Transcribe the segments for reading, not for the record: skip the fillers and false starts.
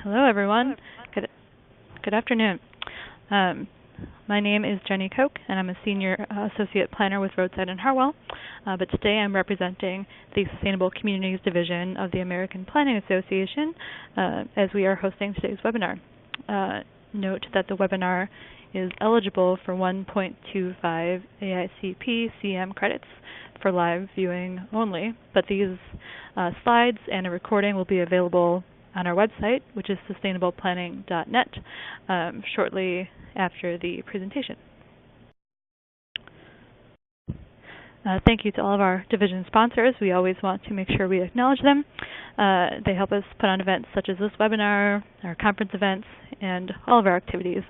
Hello, everyone. Good afternoon. My name is Jenny Koch, and I'm a Senior Associate Planner with Roadside and Harwell. But today I'm representing the Sustainable Communities Division of the American Planning Association as we are hosting today's webinar. Note that the webinar is eligible for 1.25 AICP CM credits for live viewing only, but these slides and a recording will be available on our website, which is sustainableplanning.net, shortly after the presentation. Thank you to all of our division sponsors. We always want to make sure we acknowledge them. They help us put on events such as this webinar, our conference events, and all of our activities.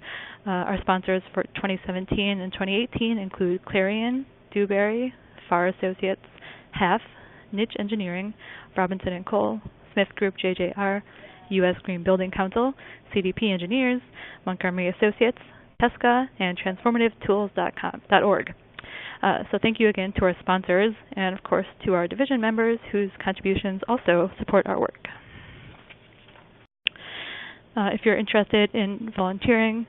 Our sponsors for 2017 and 2018 include Clarion, Dewberry, Farr Associates, HAF, Niche Engineering, Robinson & Cole, Smith Group JJR, U.S. Green Building Council, CDP Engineers, Montgomery Associates, Pesca, and TransformativeTools.org. So thank you again to our sponsors and, of course, to our division members whose contributions also support our work. If you're interested in volunteering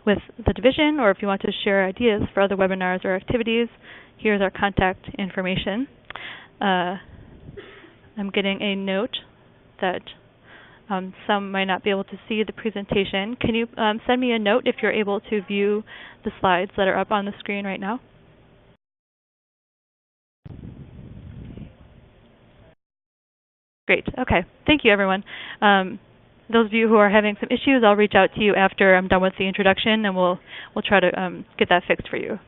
with the division, or if you want to share ideas for other webinars or activities, here's our contact information. I'm getting a note that some might not be able to see the presentation. Can you send me a note if you're able to view the slides that are up on the screen right now? Great. Okay. Thank you, everyone. Those of you who are having some issues, I'll reach out to you after I'm done with the introduction, and we'll try to get that fixed for you.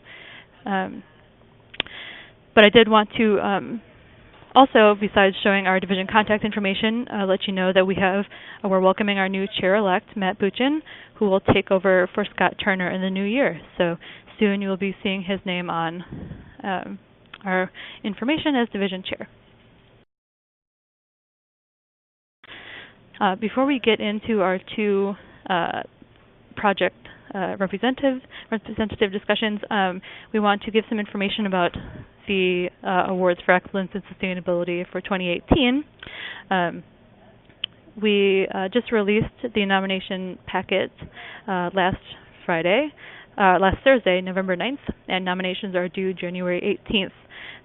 But I did want to also, besides showing our division contact information, let you know that we're welcoming our new chair-elect, Matt Buchin, who will take over for Scott Turner in the new year. So soon you will be seeing his name on our information as division chair. Before we get into our two project representative discussions, we want to give some information about the Awards for Excellence in Sustainability for 2018. We just released the nomination packet last Thursday, November 9th, and nominations are due January 18th.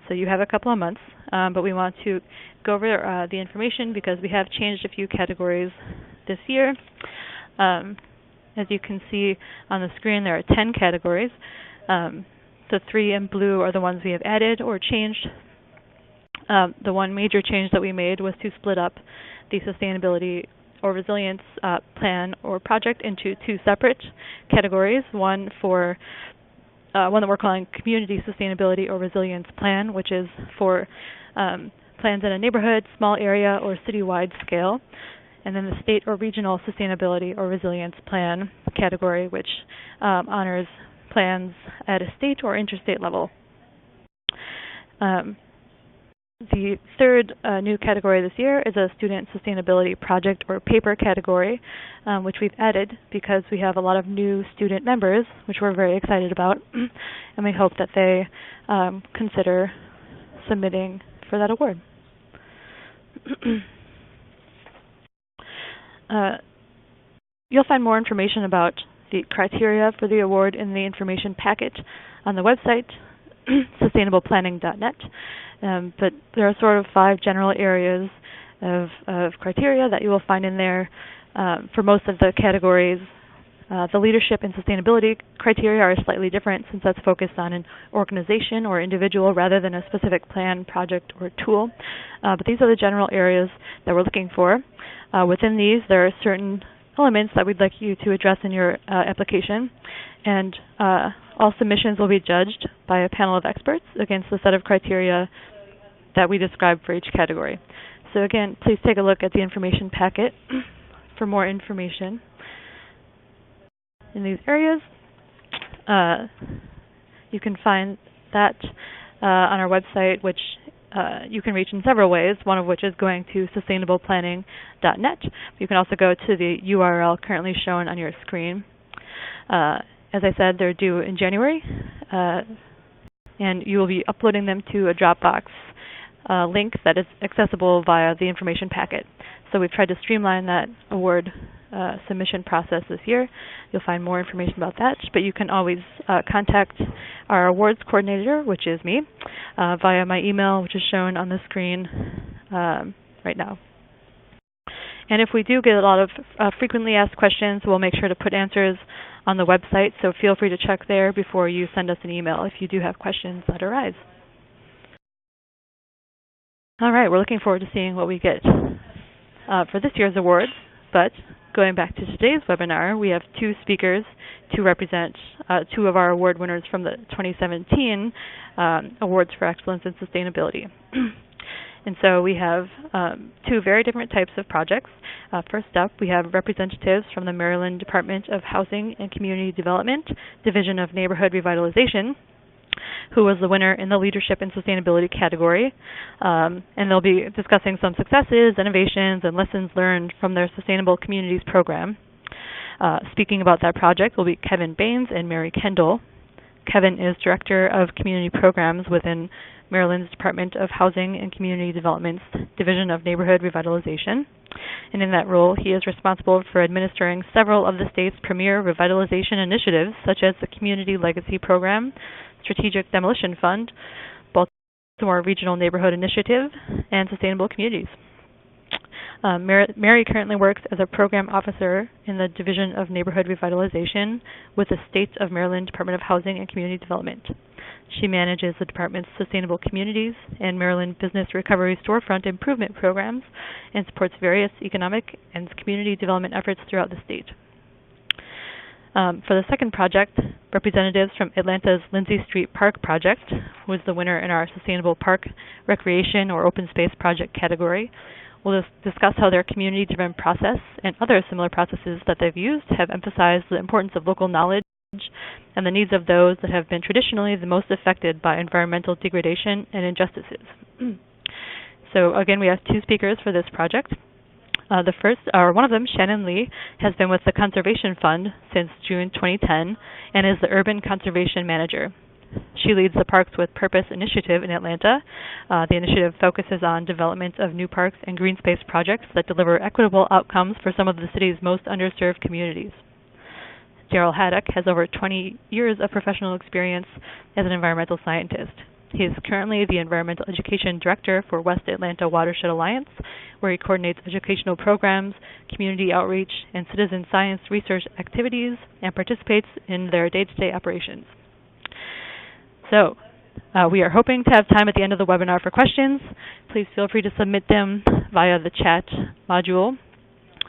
So you have a couple of months, but we want to go over the information because we have changed a few categories this year. As you can see on the screen, there are 10 categories. The 3 in blue are the ones we have added or changed. The one major change that we made was to split up the sustainability or resilience plan or project into 2 separate categories. One that we're calling Community Sustainability or Resilience Plan, which is for plans in a neighborhood, small area, or citywide scale. And then the State or Regional Sustainability or Resilience Plan category, which honors plans at a state or interstate level. The third new category this year is a Student Sustainability Project or Paper category, which we've added because we have a lot of new student members, which we're very excited about, and we hope that they consider submitting for that award. You'll find more information about the criteria for the award in the information packet on the website, sustainableplanning.net. But there are sort of 5 general areas of criteria that you will find in there. For most of the categories, the leadership and sustainability criteria are slightly different since that's focused on an organization or individual rather than a specific plan, project, or tool. But these are the general areas that we're looking for. Within these, there are certain elements that we'd like you to address in your application, and all submissions will be judged by a panel of experts against the set of criteria that we describe for each category. So again, please take a look at the information packet for more information in these areas. You can find that on our website, which you can reach in several ways, one of which is going to sustainableplanning.net. You can also go to the URL currently shown on your screen. As I said, they're due in January, and you will be uploading them to a Dropbox link that is accessible via the information packet. So we've tried to streamline that award submission process this year. You'll find more information about that, but you can always contact our awards coordinator, which is me, via my email, which is shown on the screen right now. And if we do get a lot of frequently asked questions, we'll make sure to put answers on the website, so feel free to check there before you send us an email if you do have questions that arise. All right, we're looking forward to seeing what we get for this year's awards, but going back to today's webinar, we have two speakers to represent two of our award winners from the 2017 Awards for Excellence in Sustainability. And so we have two very different types of projects. First up, we have representatives from the Maryland Department of Housing and Community Development, Division of Neighborhood Revitalization, who was the winner in the Leadership and Sustainability category. And they'll be discussing some successes, innovations, and lessons learned from their Sustainable Communities program. Speaking about that project will be Kevin Baines and Mary Kendall. Kevin is Director of Community Programs within Maryland's Department of Housing and Community Development's Division of Neighborhood Revitalization. And in that role, he is responsible for administering several of the state's premier revitalization initiatives, such as the Community Legacy Program, Strategic Demolition Fund, Baltimore Regional Neighborhood Initiative, and Sustainable Communities. Mary currently works as a program officer in the Division of Neighborhood Revitalization with the State of Maryland Department of Housing and Community Development. She manages the department's Sustainable Communities and Maryland Business Recovery Storefront Improvement programs and supports various economic and community development efforts throughout the state. For the second project, representatives from Atlanta's Lindsay Street Park project, who was the winner in our Sustainable Park Recreation or Open Space Project category, will discuss how their community-driven process and other similar processes that they've used have emphasized the importance of local knowledge and the needs of those that have been traditionally the most affected by environmental degradation and injustices. So again, we have two speakers for this project. The first, or one of them, Shannon Lee, has been with the Conservation Fund since June 2010 and is the Urban Conservation Manager. She leads the Parks with Purpose initiative in Atlanta. The initiative focuses on development of new parks and green space projects that deliver equitable outcomes for some of the city's most underserved communities. Daryl Haddock has over 20 years of professional experience as an environmental scientist. He is currently the Environmental Education Director for West Atlanta Watershed Alliance, where he coordinates educational programs, community outreach, and citizen science research activities, and participates in their day-to-day operations. So, we are hoping to have time at the end of the webinar for questions. Please feel free to submit them via the chat module.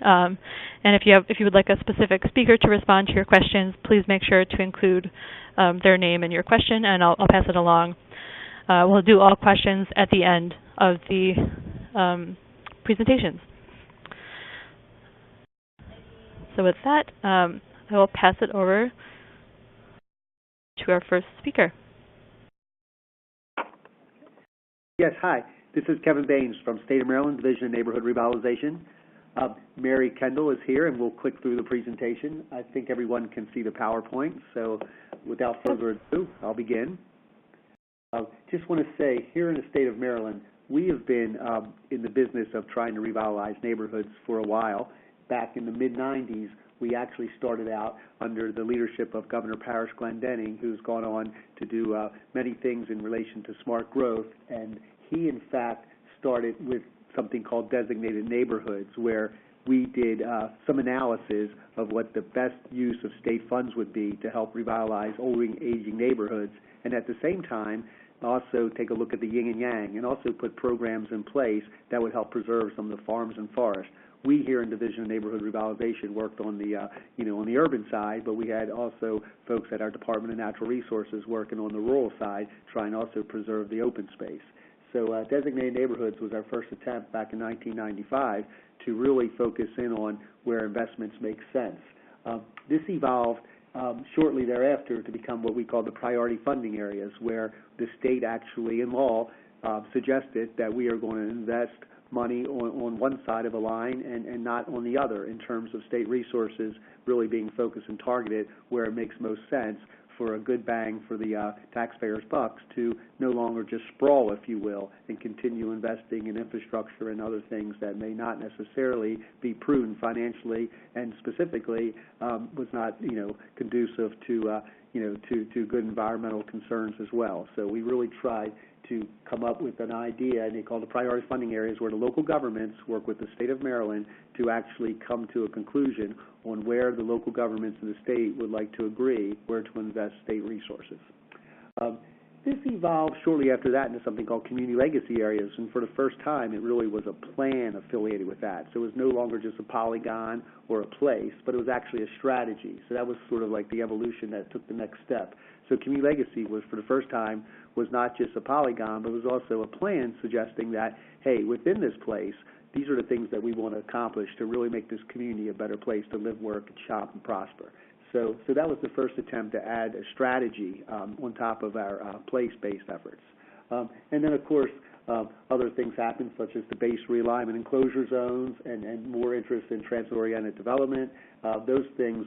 And if you would like a specific speaker to respond to your questions, please make sure to include their name in your question, and I'll pass it along. We'll do all questions at the end of the presentations. So with that, I will pass it over to our first speaker. Yes, hi. This is Kevin Baines from State of Maryland Division of Neighborhood Revitalization. Mary Kendall is here, and we'll click through the presentation. I think everyone can see the PowerPoint, so without further ado, I'll begin. Just want to say, here in the state of Maryland, we have been in the business of trying to revitalize neighborhoods for a while. Back in the mid-'90s, we actually started out under the leadership of Governor Parrish Glendenning, who's gone on to do many things in relation to smart growth, and he, in fact, started with something called designated neighborhoods, where we did some analysis of what the best use of state funds would be to help revitalize old, aging neighborhoods, and at the same time, also take a look at the yin and yang, and also put programs in place that would help preserve some of the farms and forests. We here in Division of Neighborhood Revitalization worked on the, on the urban side, but we had also folks at our Department of Natural Resources working on the rural side, trying to also preserve the open space. So designated neighborhoods was our first attempt back in 1995 to really focus in on where investments make sense. This evolved shortly thereafter to become what we call the priority funding areas, where the state actually, in law, suggested that we are going to invest money on one side of a line and not on the other, in terms of state resources really being focused and targeted where it makes most sense for a good bang for the taxpayers' bucks to no longer just sprawl, if you will, and continue investing in infrastructure and other things that may not necessarily be prudent financially and specifically was not, conducive to, to good environmental concerns as well. So we really tried to come up with an idea, and they call it the priority funding areas, where the local governments work with the state of Maryland to actually come to a conclusion on where the local governments in the state would like to agree where to invest state resources. This evolved shortly after that into something called community legacy areas, and for the first time it really was a plan affiliated with that. So it was no longer just a polygon or a place, but it was actually a strategy. So that was sort of like the evolution that took the next step. So community legacy was, for the first time, was not just a polygon, but was also a plan suggesting that, hey, within this place, these are the things that we want to accomplish to really make this community a better place to live, work, shop, and prosper. So that was the first attempt to add a strategy on top of our place-based efforts. And then, of course, other things happened, such as the base realignment and closure zones and more interest in transit-oriented development. Those things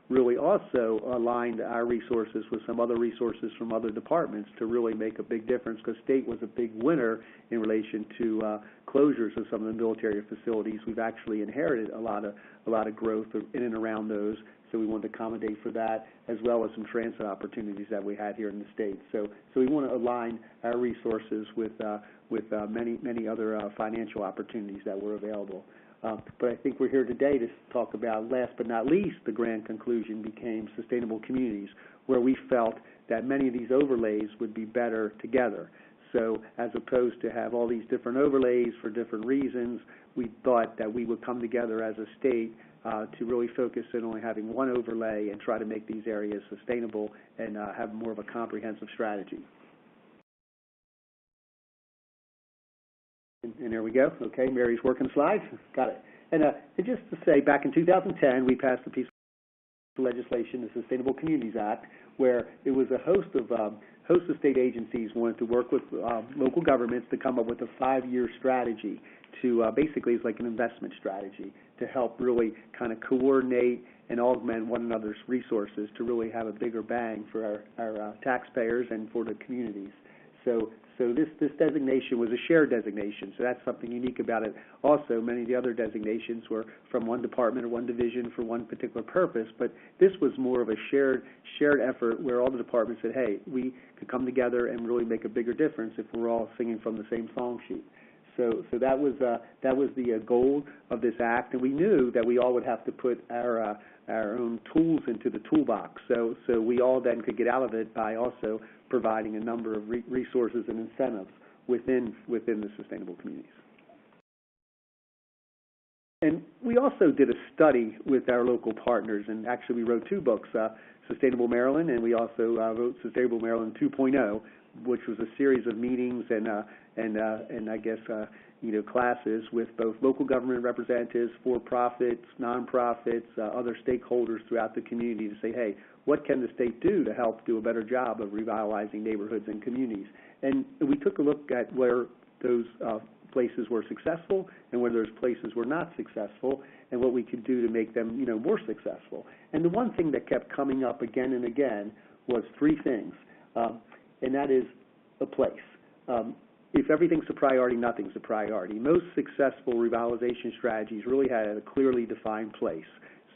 really also aligned our resources with some other resources from other departments to really make a big difference, because state was a big winner in relation to closures of some of the military facilities. We've actually inherited a lot of growth in and around those, so we wanted to accommodate for that, as well as some transit opportunities that we had here in the state. So we want to align our resources with many other financial opportunities that were available. But I think we're here today to talk about, last but not least, the grand conclusion became sustainable communities, where we felt that many of these overlays would be better together. So as opposed to have all these different overlays for different reasons, we thought that we would come together as a state to really focus in on having one overlay and try to make these areas sustainable and have more of a comprehensive strategy. And there we go. Okay, Mary's working slides. Got it. And just to say, back in 2010, we passed a piece of legislation, the Sustainable Communities Act, where it was a host of state agencies wanted to work with local governments to come up with a 5-year strategy to basically, it's like an investment strategy to help really kind of coordinate and augment one another's resources to really have a bigger bang for our taxpayers and for the communities. So this designation was a shared designation, so that's something unique about it. Also, many of the other designations were from one department or one division for one particular purpose, but this was more of a shared effort where all the departments said, hey, we could come together and really make a bigger difference if we're all singing from the same song sheet. So that was the goal of this act, and we knew that we all would have to put our own tools into the toolbox. So we all then could get out of it by also providing a number of resources and incentives within the sustainable communities. And we also did a study with our local partners, and actually we wrote 2 books, Sustainable Maryland, and we also wrote Sustainable Maryland 2.0, which was a series of meetings and I guess classes with both local government representatives, for-profits, nonprofits, other stakeholders throughout the community to say, hey, what can the state do to help do a better job of revitalizing neighborhoods and communities? And we took a look at where those places were successful and where those places were not successful, and what we could do to make them more successful. And the one thing that kept coming up again and again was 3 things, and that is a place. If everything's a priority, nothing's a priority. Most successful revitalization strategies really had a clearly defined place.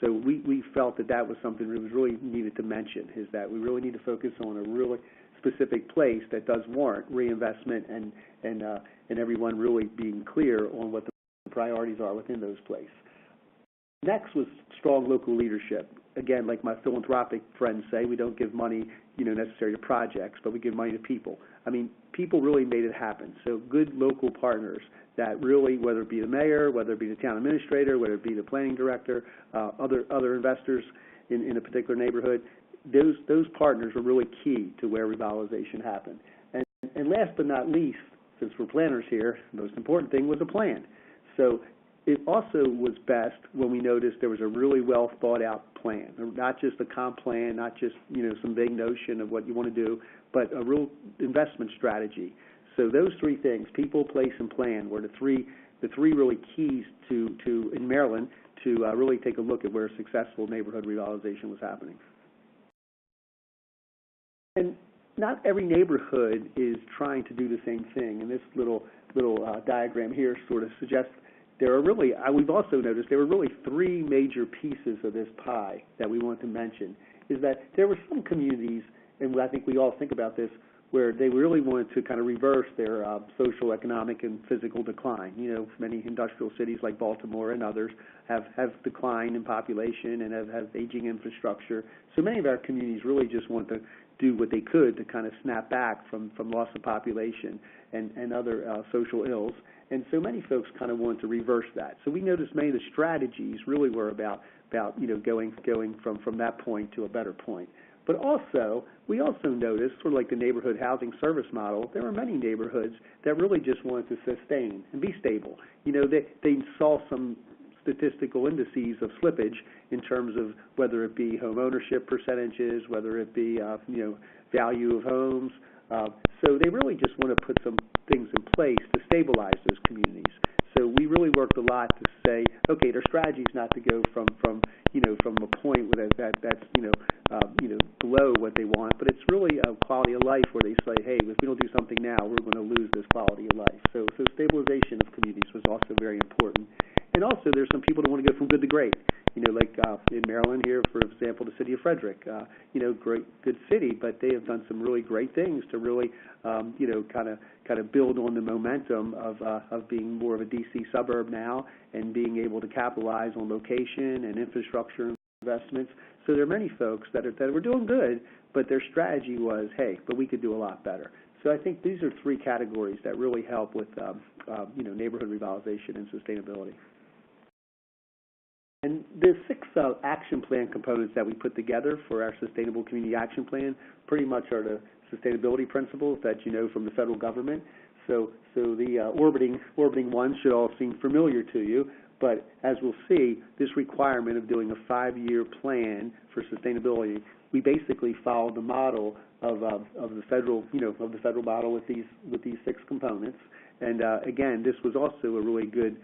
So we felt that was something that was really needed to mention, is that we really need to focus on a really specific place that does warrant reinvestment and everyone really being clear on what the priorities are within those places. Next was strong local leadership. Again, like my philanthropic friends say, we don't give money necessary to projects, but we give money to people. I mean, people really made it happen. So good local partners that really, whether it be the mayor, whether it be the town administrator, whether it be the planning director, other investors in a particular neighborhood, those partners were really key to where revitalization happened. And last but not least, since we're planners here, the most important thing was a plan. So it also was best when we noticed there was a really well thought out plan, not just a comp plan, not just some vague notion of what you want to do, but a real investment strategy. So those 3 things, people, place, and plan, were the three really keys to in Maryland to really take a look at where successful neighborhood revitalization was happening. And not every neighborhood is trying to do the same thing. And this little diagram here sort of suggests there are really, we've also noticed there were really three major pieces of this pie that we want to mention, is that there were some communities, and I think we all think about this, where they really wanted to kind of reverse their social, economic, and physical decline. You know, many industrial cities like Baltimore and others have declined in population and have aging infrastructure. So many of our communities really just want to do what they could to kind of snap back from loss of population and other social ills. And so many folks kind of want to reverse that. So we noticed many of the strategies really were about going from that point to a better point. But also, we also noticed, sort of like the neighborhood housing service model, there were many neighborhoods that really just wanted to sustain and be stable. You know, they saw some statistical indices of slippage in terms of whether it be home ownership percentages, whether it be, value of homes. So they really just want to put some things in place to stabilize those communities. So we really worked a lot to say, okay, their strategy is not to go from a point where that's below what they want, but it's really a quality of life where they say, hey, if we don't do something now, we're going to lose this quality of life. So stabilization of communities was also very important. And also, there's some people that want to go from good to great. You know, like in Maryland here, for example, the city of Frederick. Great, good city, but they have done some really great things to really, kind of build on the momentum of being more of a D.C. suburb now and being able to capitalize on location and infrastructure investments. So there are many folks that were doing good, but their strategy was, hey, but we could do a lot better. So I think these are three categories that really help with, neighborhood revitalization and sustainability. And the six action plan components that we put together for our Sustainable Community Action Plan pretty much are the sustainability principles that you know from the federal government. So the orbiting ones should all seem familiar to you. But as we'll see, this requirement of doing a 5-year plan for sustainability, we basically followed the model of the federal model with these six components. And again, this was also a really good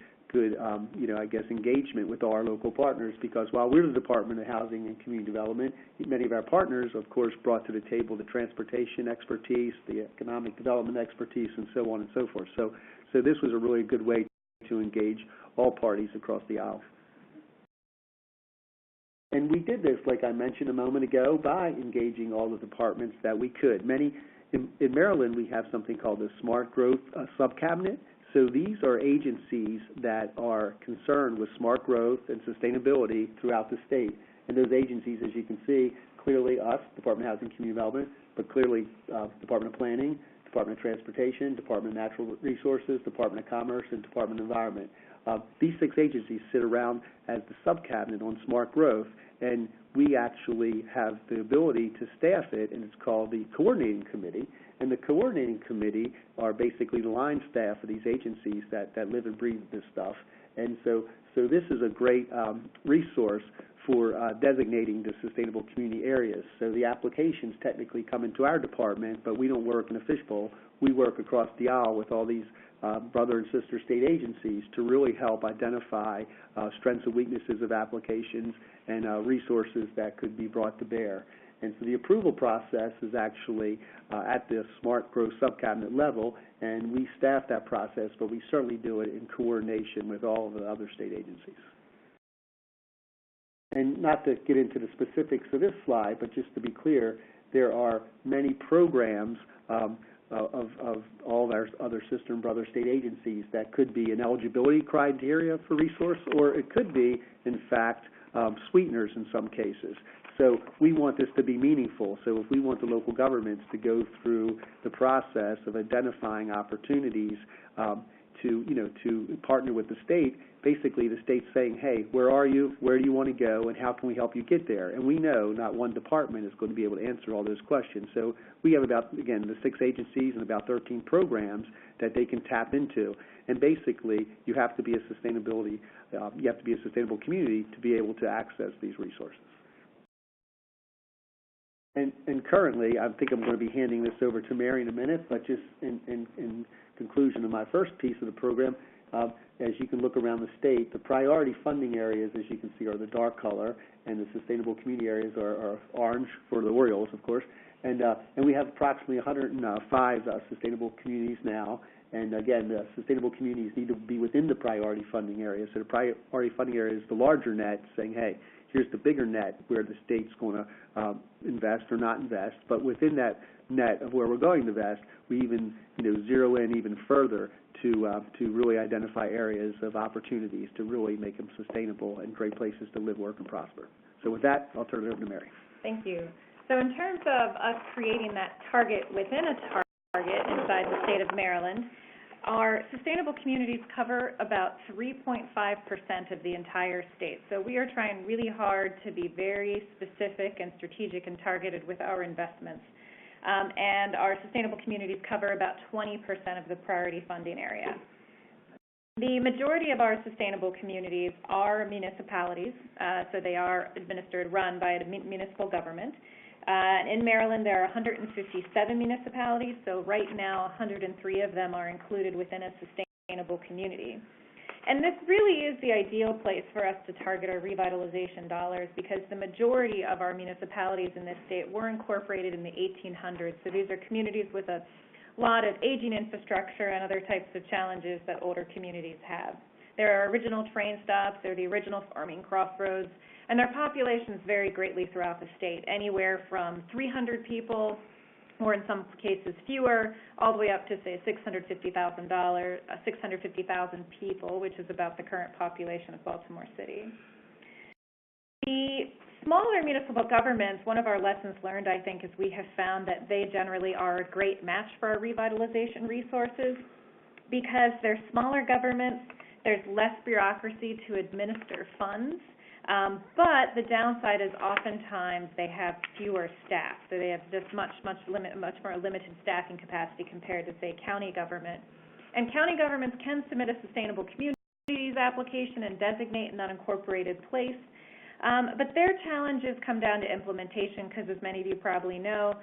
engagement with our local partners, because while we're the Department of Housing and Community Development, many of our partners, of course, brought to the table the transportation expertise, the economic development expertise, and so on and so forth. So this was a really good way to engage all parties across the aisle. And we did this, like I mentioned a moment ago, by engaging all the departments that we could. In Maryland, we have something called the Smart Growth Subcabinet. So these are agencies that are concerned with smart growth and sustainability throughout the state. And those agencies, as you can see, clearly us, Department of Housing and Community Development, but clearly Department of Planning, Department of Transportation, Department of Natural Resources, Department of Commerce, and Department of Environment. These six agencies sit around as the subcabinet on smart growth, and we actually have the ability to staff it, and it's called the Coordinating Committee. And the Coordinating Committee are basically the line staff of these agencies that live and breathe this stuff. And so this is a great resource for designating the sustainable community areas. So the applications technically come into our department, but we don't work in a fishbowl. We work across the aisle with all these brother and sister state agencies to really help identify strengths and weaknesses of applications and resources that could be brought to bear. And so the approval process is actually at the Smart Growth Subcabinet level, and we staff that process, but we certainly do it in coordination with all of the other state agencies. And not to get into the specifics of this slide, but just to be clear, there are many programs of all of our other sister and brother state agencies that could be an eligibility criteria for resource, or it could be, in fact, sweeteners in some cases. So we want this to be meaningful. So if we want the local governments to go through the process of identifying opportunities to partner with the state, basically the state's saying, hey, where are you, where do you want to go, and how can we help you get there? And we know not one department is going to be able to answer all those questions. So we have about, again, the 6 agencies and about 13 programs that they can tap into. And basically, you have to be a sustainable community to be able to access these resources. And currently, I think I'm going to be handing this over to Mary in a minute, but just in conclusion of my first piece of the program, As you can look around the state, the priority funding areas, as you can see, are the dark color, and the sustainable community areas are orange for the Orioles, of course. And we have approximately 105 sustainable communities now. And again, the sustainable communities need to be within the priority funding area. So the priority funding area is the larger net, saying, hey, here's the bigger net where the state's going to invest or not invest. But within that net of where we're going to invest, we even zero in even further to really identify areas of opportunities to really make them sustainable and great places to live, work, and prosper. So with that, I'll turn it over to Mary. Thank you. So in terms of us creating that target within a target inside the state of Maryland, our sustainable communities cover about 3.5% of the entire state. So we are trying really hard to be very specific and strategic and targeted with our investments. And our sustainable communities cover about 20% of the priority funding area. The majority of our sustainable communities are municipalities, so they are administered, run by a municipal government. In Maryland, there are 157 municipalities, so right now 103 of them are included within a sustainable community. And this really is the ideal place for us to target our revitalization dollars because the majority of our municipalities in this state were incorporated in the 1800s. So these are communities with a lot of aging infrastructure and other types of challenges that older communities have. There are original train stops, they're the original farming crossroads, and their populations vary greatly throughout the state, anywhere from 300 people, or in some cases fewer, all the way up to, say, 650,000 people, which is about the current population of Baltimore City. The smaller municipal governments, one of our lessons learned, I think, is we have found that they generally are a great match for our revitalization resources because they're smaller governments, there's less bureaucracy to administer funds, but the downside is oftentimes they have fewer staff, so they have just much more limited staffing capacity compared to, say, county government. And county governments can submit a sustainable communities application and designate an unincorporated place, but their challenges come down to implementation because, as many of you probably know,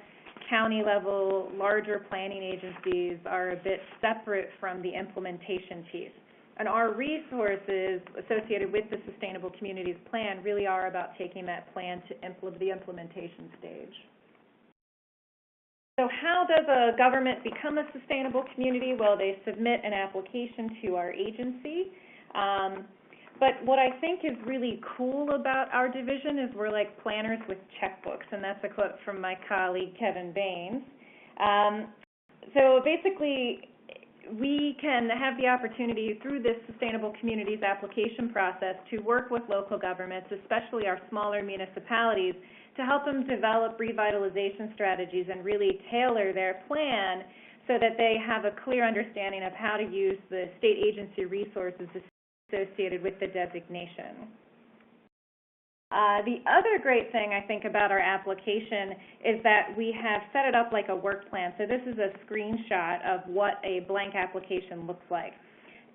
county-level, larger planning agencies are a bit separate from the implementation piece. And our resources associated with the Sustainable Communities Plan really are about taking that plan to the implementation stage. So how does a government become a sustainable community? Well, they submit an application to our agency. But what I think is really cool about our division is we're like planners with checkbooks, and that's a quote from my colleague, Kevin Baines. So basically, we can have the opportunity through this Sustainable Communities application process to work with local governments, especially our smaller municipalities, to help them develop revitalization strategies and really tailor their plan so that they have a clear understanding of how to use the state agency resources associated with the designation. The other great thing I think about our application is that we have set it up like a work plan. So this is a screenshot of what a blank application looks like.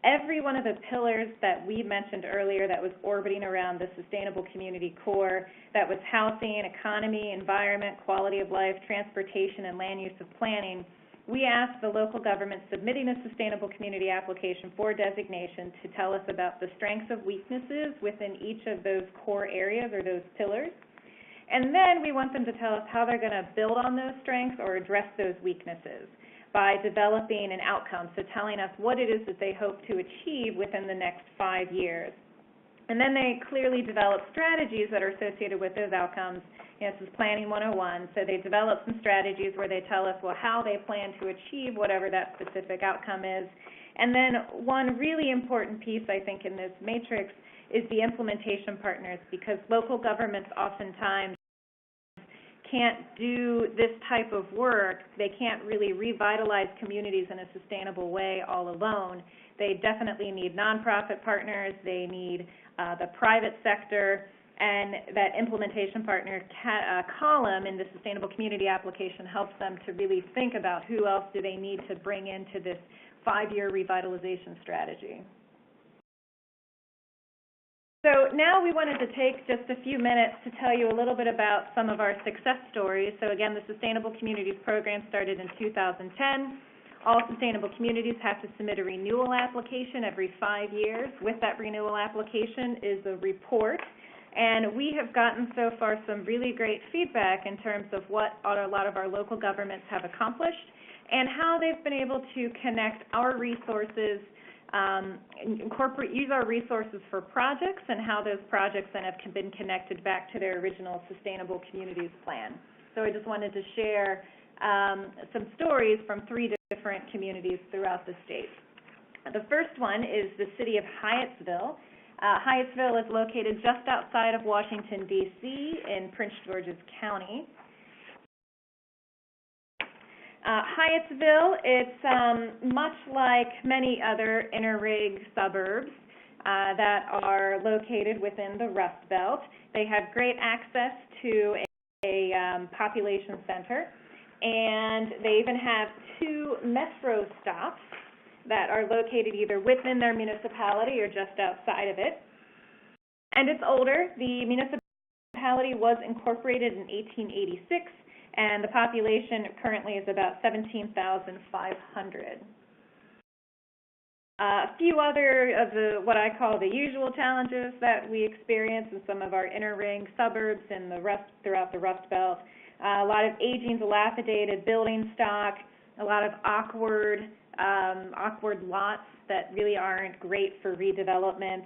Every one of the pillars that we mentioned earlier that was orbiting around the sustainable community core, that was housing, economy, environment, quality of life, transportation, and land use of planning, we asked the local government submitting a sustainable community application for designation to tell us about the strengths and weaknesses within each of those core areas or those pillars. And then we want them to tell us how they're going to build on those strengths or address those weaknesses by developing an outcome, so telling us what it is that they hope to achieve within the next 5 years. And then they clearly develop strategies that are associated with those outcomes. This is Planning 101, so they develop some strategies where they tell us, well, how they plan to achieve whatever that specific outcome is. And then one really important piece, I think, in this matrix is the implementation partners, because local governments oftentimes can't do this type of work. They can't really revitalize communities in a sustainable way all alone. They definitely need nonprofit partners. They need the private sector, and that implementation partner column in the Sustainable Community application helps them to really think about who else do they need to bring into this 5-year revitalization strategy. So now we wanted to take just a few minutes to tell you a little bit about some of our success stories. So again, the Sustainable Communities program started in 2010. All sustainable communities have to submit a renewal application every 5 years. With that renewal application is a report. And we have gotten so far some really great feedback in terms of what a lot of our local governments have accomplished and how they've been able to connect our resources, use our resources for projects, and how those projects then have been connected back to their original Sustainable Communities Plan. So I just wanted to share some stories from 3 different communities throughout the state. The first one is the city of Hyattsville. Hyattsville is located just outside of Washington, D.C. in Prince George's County. Hyattsville, it's much like many other inner ring suburbs that are located within the Rust Belt. They have great access to a population center, and they even have 2 metro stops that are located either within their municipality or just outside of it. And it's older. The municipality was incorporated in 1886, and the population currently is about 17,500. A few other of what I call the usual challenges that we experience in some of our inner ring suburbs and throughout the Rust Belt. A lot of aging, dilapidated building stock, a lot of awkward lots that really aren't great for redevelopment.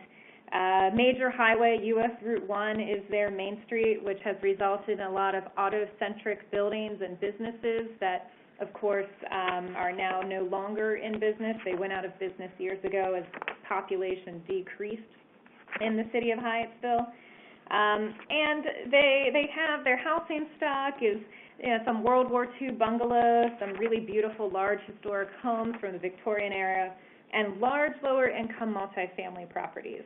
Major highway, U.S. Route 1 is their main street, which has resulted in a lot of auto-centric buildings and businesses that, of course, are now no longer in business. They went out of business years ago as population decreased in the city of Hyattsville. And they have their housing stock is some World War II bungalows, some really beautiful large historic homes from the Victorian era, and large lower-income multifamily properties.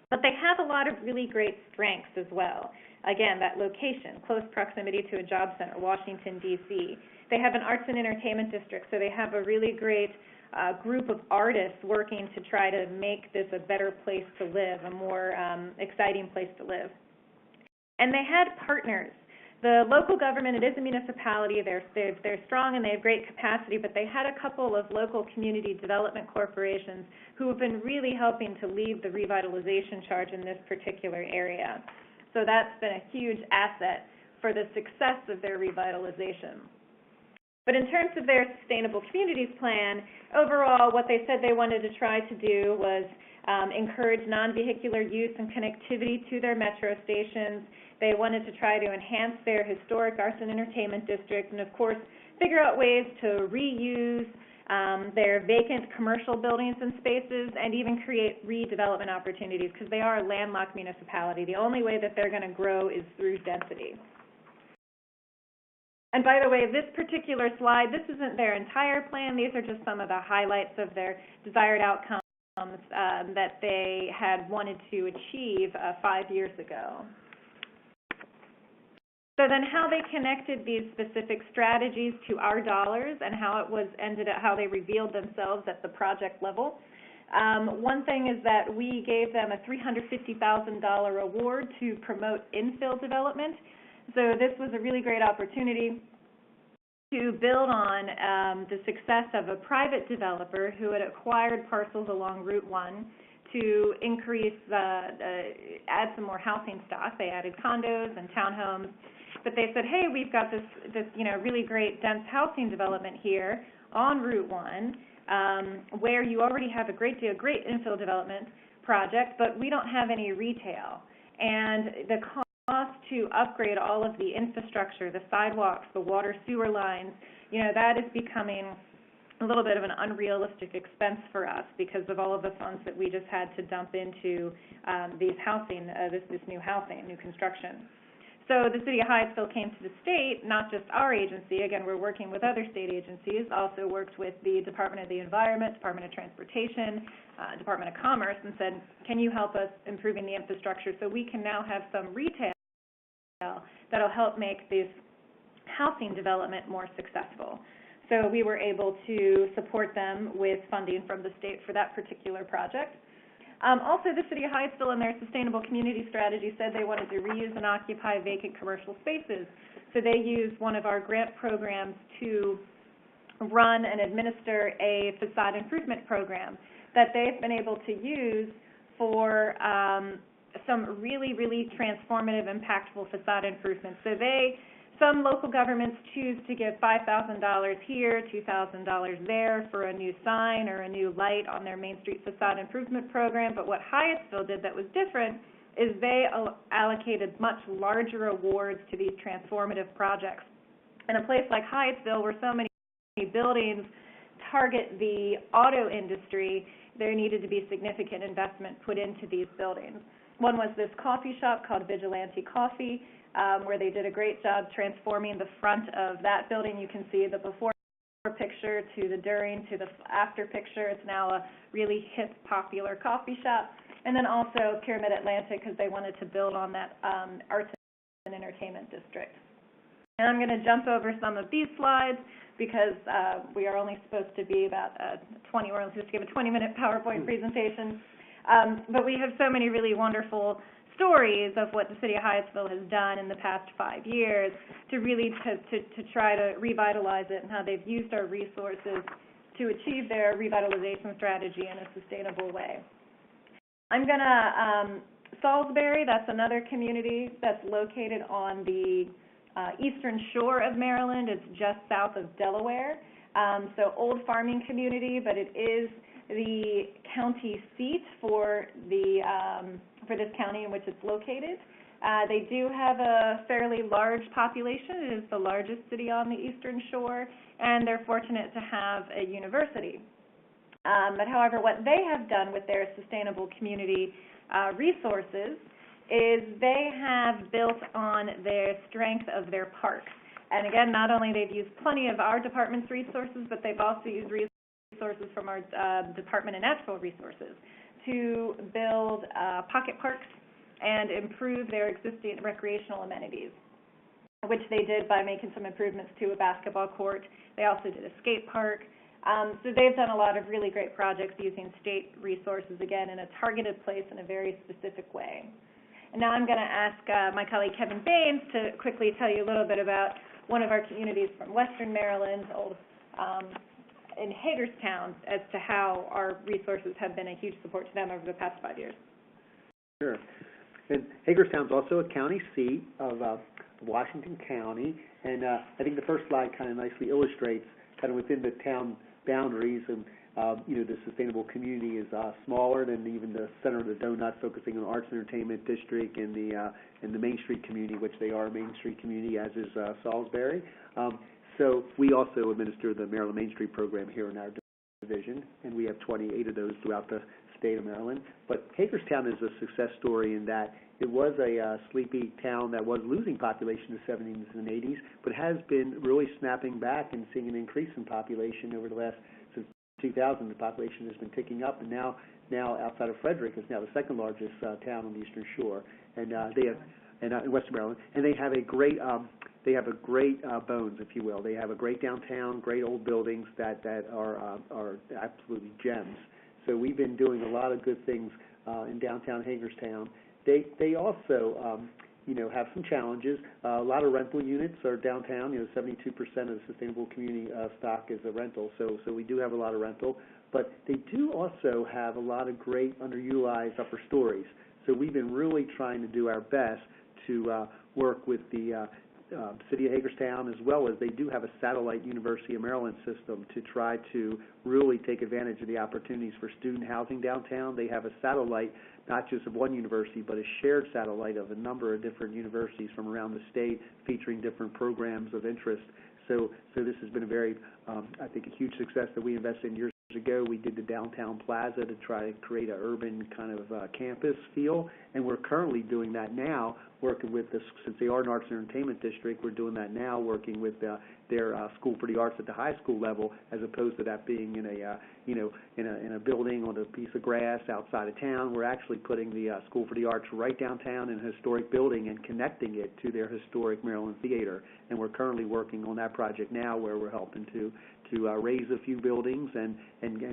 But they have a lot of really great strengths as well. Again, that location, close proximity to a job center, Washington, D.C. They have an arts and entertainment district, so they have a really great group of artists working to try to make this a better place to live, a more exciting place to live. And they had partners. The local government, it is a municipality, they're strong and they have great capacity, but they had a couple of local community development corporations who have been really helping to lead the revitalization charge in this particular area. So that's been a huge asset for the success of their revitalization. But in terms of their Sustainable Communities Plan, overall what they said they wanted to try to do was encourage non-vehicular use and connectivity to their metro stations. They wanted to try to enhance their historic arts and entertainment district and, of course, figure out ways to reuse their vacant commercial buildings and spaces and even create redevelopment opportunities because they are a landlocked municipality. The only way that they're going to grow is through density. And by the way, this particular slide, this isn't their entire plan. These are just some of the highlights of their desired outcomes that they had wanted to achieve 5 years ago. So then how they connected these specific strategies to our dollars and how it was how they revealed themselves at the project level. One thing is that we gave them a $350,000 award to promote infill development. So this was a really great opportunity to build on the success of a private developer who had acquired parcels along Route 1 to increase, add some more housing stock. They added condos and townhomes, but they said, hey, we've got this really great dense housing development here on Route 1 where you already have a great infill development project, but we don't have any retail. And the cost to upgrade all of the infrastructure, the sidewalks, the water sewer lines, that is becoming a little bit of an unrealistic expense for us because of all of the funds that we just had to dump into these housing, this new housing, new construction. So the City of Hyattsville came to the state, not just our agency, again, we're working with other state agencies, also worked with the Department of the Environment, Department of Transportation, Department of Commerce, and said, can you help us improving the infrastructure so we can now have some retail that'll help make this housing development more successful. So we were able to support them with funding from the state for that particular project. Also, the City of Hyattsville in their Sustainable Community Strategy said they wanted to reuse and occupy vacant commercial spaces. So they used one of our grant programs to run and administer a facade improvement program that they've been able to use for some really, really transformative, impactful facade improvements. So some local governments choose to give $5,000 here, $2,000 there for a new sign or a new light on their Main Street facade improvement program. But what Hyattsville did that was different is they allocated much larger awards to these transformative projects. In a place like Hyattsville, where so many buildings target the auto industry, there needed to be significant investment put into these buildings. One was this coffee shop called Vigilante Coffee, where they did a great job transforming the front of that building. You can see the before picture to the during to the after picture. It's now a really hip, popular coffee shop. And then also Pyramid Atlantic, because they wanted to build on that arts and entertainment district. And I'm going to jump over some of these slides because we are only supposed to be about we're only supposed to give a 20-minute PowerPoint presentation. But we have so many really wonderful stories of what the City of Hyattsville has done in the past 5 years to really to try to revitalize it, and how they've used our resources to achieve their revitalization strategy in a sustainable way. I'm going to, Salisbury, that's another community that's located on the eastern shore of Maryland. It's just south of Delaware. So old farming community, but it is the county seat for this county in which it's located. They do have a fairly large population. It is the largest city on the eastern shore, and they're fortunate to have a university. But however, what they have done with their sustainable community resources is they have built on their strength of their parks. And again, not only they've used plenty of our department's resources, but they've also used resources from our Department of Natural Resources to build pocket parks and improve their existing recreational amenities, which they did by making some improvements to a basketball court. They also did a skate park. So they've done a lot of really great projects using state resources, again, in a targeted place in a very specific way. And now I'm going to ask my colleague Kevin Baines to quickly tell you a little bit about one of our communities from Western Maryland, in Hagerstown, as to how our resources have been a huge support to them over the past 5 years. Sure. And Hagerstown is also a county seat of Washington County, and I think the first slide kind of nicely illustrates kind of within the town boundaries, and the sustainable community is smaller than even the center of the donut, focusing on arts and entertainment district and the Main Street community, which they are a Main Street community, as is Salisbury. So we also administer the Maryland Main Street program here in our division, and we have 28 of those throughout the state of Maryland. But Hagerstown is a success story in that it was a sleepy town that was losing population in the 70s and 80s, but has been really snapping back and seeing an increase in population over the last, since 2000, the population has been ticking up, and now outside of Frederick is now the second largest town on the Eastern Shore, and they have, in Western Maryland, and they have a great bones, if you will. They have a great downtown, great old buildings that are absolutely gems. So we've been doing a lot of good things in downtown Hagerstown. They also, have some challenges. A lot of rental units are downtown. 72% of the sustainable community stock is a rental. So we do have a lot of rental. But they do also have a lot of great underutilized upper stories. So we've been really trying to do our best to work with the City of Hagerstown, as well as they do have a satellite University of Maryland system to try to really take advantage of the opportunities for student housing downtown. They have a satellite, not just of one university, but a shared satellite of a number of different universities from around the state, featuring different programs of interest. So this has been a very, I think, a huge success that we invested in years ago. We did the downtown plaza to try to create an urban kind of campus feel, and we're currently doing that now, working with this, since they are an arts and entertainment district, we're doing that now, working with their School for the Arts at the high school level, as opposed to that being in a building on a piece of grass outside of town. We're actually putting the School for the Arts right downtown in a historic building and connecting it to their historic Maryland Theater. And we're currently working on that project now, where we're helping to raise a few buildings and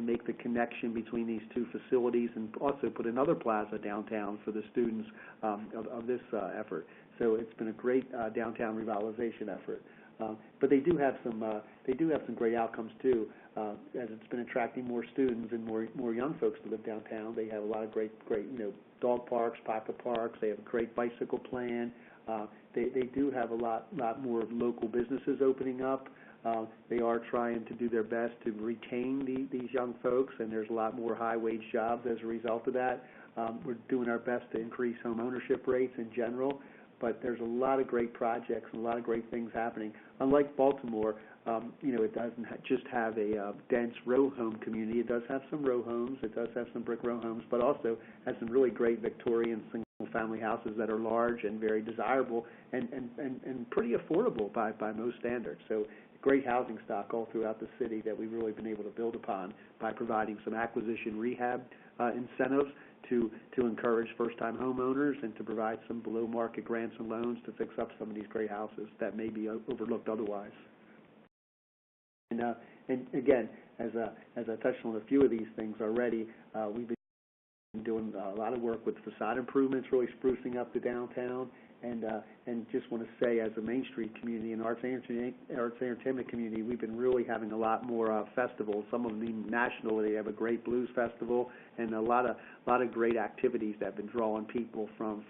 make the connection between these two facilities, and also put another plaza downtown for the students of this effort. So it's been a great downtown revitalization effort. But they do have some great outcomes too. As it's been attracting more students and more young folks to live downtown, they have a lot of great dog parks, pocket parks. They have a great bicycle plan. They do have a lot more local businesses opening up. They are trying to do their best to retain these young folks, and there's a lot more high-wage jobs as a result of that. We're doing our best to increase home ownership rates in general, but there's a lot of great projects and a lot of great things happening. Unlike Baltimore, it doesn't just have a dense row home community. It does have some row homes. It does have some brick row homes, but also has some really great Victorian single-family houses that are large and very desirable and pretty affordable by most standards. So great housing stock all throughout the city that we've really been able to build upon by providing some acquisition rehab incentives to encourage first-time homeowners and to provide some below-market grants and loans to fix up some of these great houses that may be overlooked otherwise. And again, as I touched on a few of these things already, we've been doing a lot of work with facade improvements, really sprucing up the downtown. And just want to say, as a Main Street community and arts and entertainment community, we've been really having a lot more festivals. Some of them national. They have a great blues festival and a lot of great activities that have been drawing people from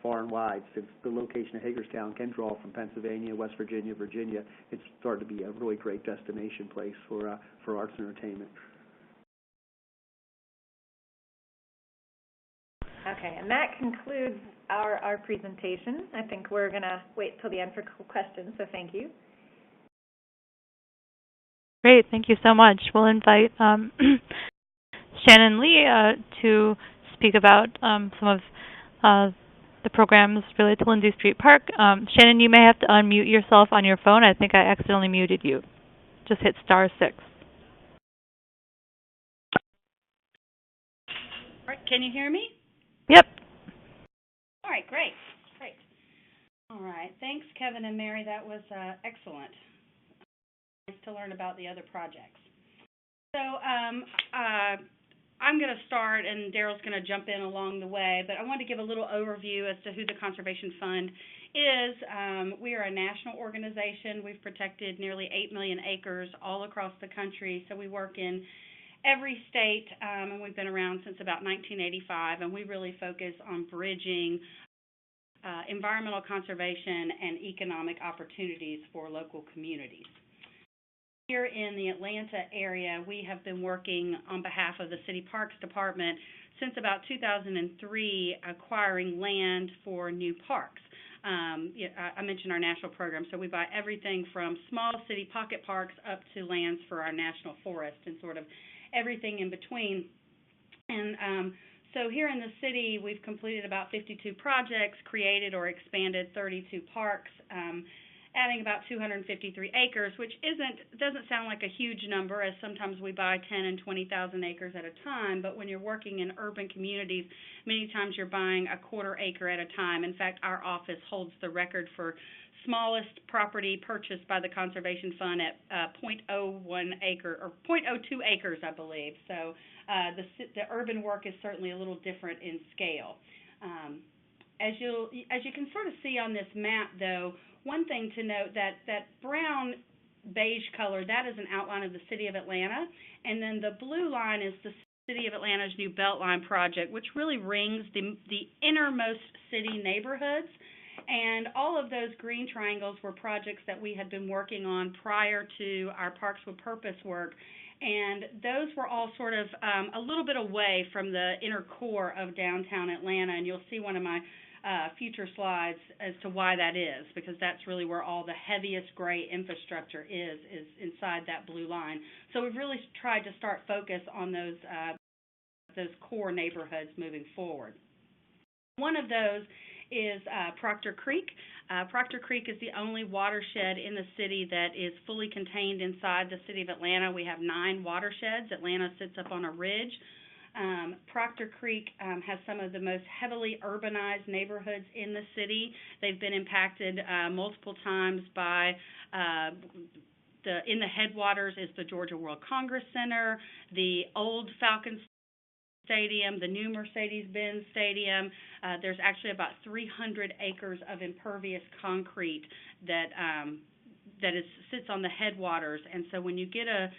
far and wide. Since the location of Hagerstown can draw from Pennsylvania, West Virginia, Virginia, it's started to be a really great destination place for arts and entertainment. Okay, and that concludes our presentation. I think we're going to wait till the end for questions, so thank you. Great, thank you so much. We'll invite Shannon Lee to speak about some of the programs related to Lindsay Street Park. Shannon, you may have to unmute yourself on your phone. I think I accidentally muted you. Just hit *6. All right, can you hear me? Yep. All right, great. All right, thanks, Kevin and Mary. That was excellent. Nice to learn about the other projects. So I'm going to start, and Daryl's going to jump in along the way, but I want to give a little overview as to who the Conservation Fund is. We are a national organization. We've protected nearly 8 million acres all across the country, so we work in every state, and we've been around since about 1985, and we really focus on bridging environmental conservation and economic opportunities for local communities. Here in the Atlanta area, we have been working on behalf of the City Parks Department since about 2003, acquiring land for new parks. I mentioned our national program, so we buy everything from small city pocket parks up to lands for our national forest and sort of everything in between. And so here in the city, we've completed about 52 projects, created or expanded 32 parks, adding about 253 acres, which doesn't sound like a huge number, as sometimes we buy 10 and 20,000 acres at a time, but when you're working in urban communities, many times you're buying a quarter acre at a time. In fact, our office holds the record for smallest property purchased by the Conservation Fund at 0.01 acre, or 0.02 acres, I believe. So the urban work is certainly a little different in scale. As you can sort of see on this map, though, one thing to note, that brown beige color, that is an outline of the City of Atlanta, and then the blue line is the City of Atlanta's new Beltline project, which really rings the innermost city neighborhoods. And all of those green triangles were projects that we had been working on prior to our Parks with Purpose work. And those were all sort of a little bit away from the inner core of downtown Atlanta. And you'll see one of my future slides as to why that is, because that's really where all the heaviest gray infrastructure is inside that blue line. So we've really tried to start focus on those core neighborhoods moving forward. One of those is Proctor Creek. Proctor Creek is the only watershed in the city that is fully contained inside the City of Atlanta. We have 9 watersheds. Atlanta sits up on a ridge. Proctor Creek has some of the most heavily urbanized neighborhoods in the city. They've been impacted multiple times by in the headwaters is the Georgia World Congress Center, the old Falcon Stadium, the new Mercedes-Benz Stadium. There's actually about 300 acres of impervious concrete that sits on the headwaters, and so when you get a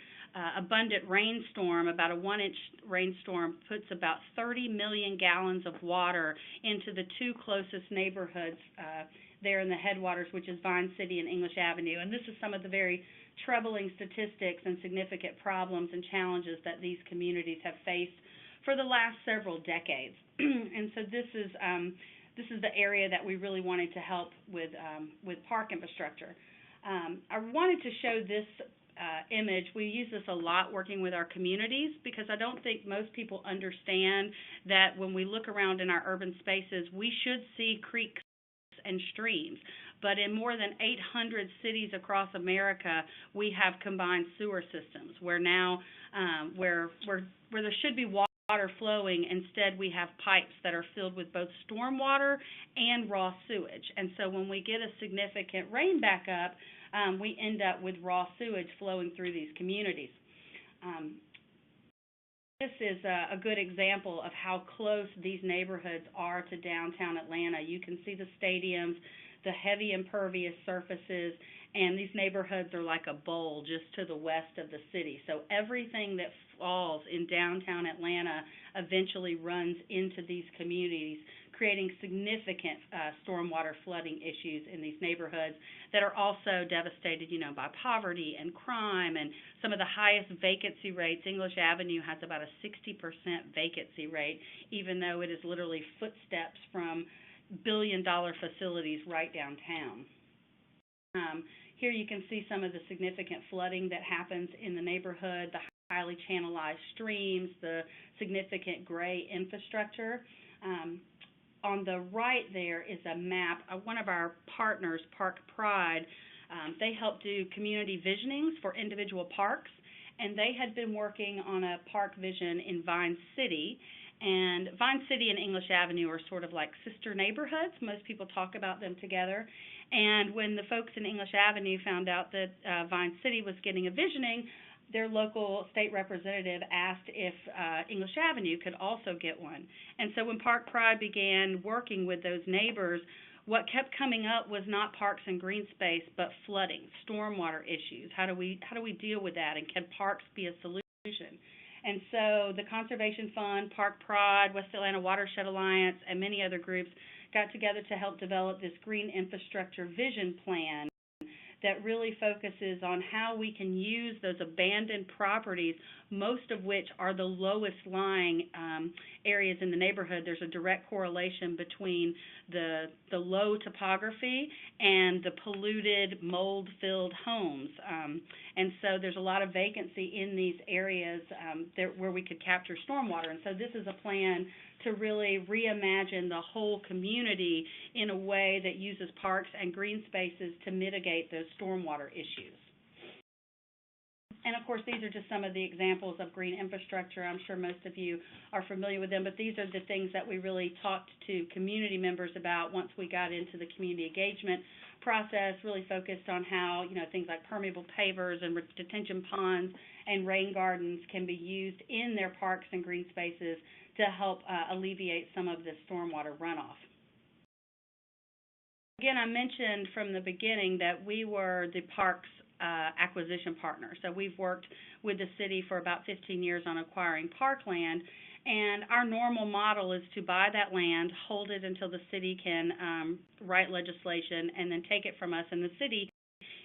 abundant rainstorm, about a 1-inch rainstorm puts about 30 million gallons of water into the two closest neighborhoods there in the headwaters, which is Vine City and English Avenue. And this is some of the very troubling statistics and significant problems and challenges that these communities have faced for the last several decades. And so this is the area that we really wanted to help with park infrastructure. I wanted to show this image. We use this a lot working with our communities because I don't think most people understand that when we look around in our urban spaces, we should see creeks and streams. But in more than 800 cities across America, we have combined sewer systems where now where there should be water flowing, instead we have pipes that are filled with both storm water and raw sewage. And so when we get a significant rain backup, we end up with raw sewage flowing through these communities. This is a good example of how close these neighborhoods are to downtown Atlanta. You can see the stadiums, the heavy impervious surfaces, and these neighborhoods are like a bowl just to the west of the city. So everything that falls in downtown Atlanta eventually runs into these communities, creating significant stormwater flooding issues in these neighborhoods that are also devastated, by poverty and crime and some of the highest vacancy rates. English Avenue has about a 60% vacancy rate, even though it is literally footsteps from billion-dollar facilities right downtown. Here you can see some of the significant flooding that happens in the neighborhood, the highly channelized streams, the significant gray infrastructure. On the right there is a map. One of our partners, Park Pride, they help do community visionings for individual parks, and they had been working on a park vision in Vine City. And Vine City and English Avenue are sort of like sister neighborhoods. Most people talk about them together. And when the folks in English Avenue found out that Vine City was getting a visioning, their local state representative asked if English Avenue could also get one. And so when Park Pride began working with those neighbors, what kept coming up was not parks and green space, but flooding, stormwater issues. How do we deal with that, and can parks be a solution? And so the Conservation Fund, Park Pride, West Atlanta Watershed Alliance, and many other groups got together to help develop this green infrastructure vision plan that really focuses on how we can use those abandoned properties, most of which are the lowest lying areas in the neighborhood. There's a direct correlation between the low topography and the polluted, mold-filled homes. And so there's a lot of vacancy in these areas where we could capture stormwater. And so this is a plan to really reimagine the whole community in a way that uses parks and green spaces to mitigate those stormwater issues. And of course, these are just some of the examples of green infrastructure. I'm sure most of you are familiar with them, but these are the things that we really talked to community members about once we got into the community engagement process, really focused on how, things like permeable pavers and detention ponds and rain gardens can be used in their parks and green spaces to help alleviate some of the stormwater runoff. Again, I mentioned from the beginning that we were the parks acquisition partner. So we've worked with the city for about 15 years on acquiring parkland, and our normal model is to buy that land, hold it until the city can write legislation, and then take it from us, and the city,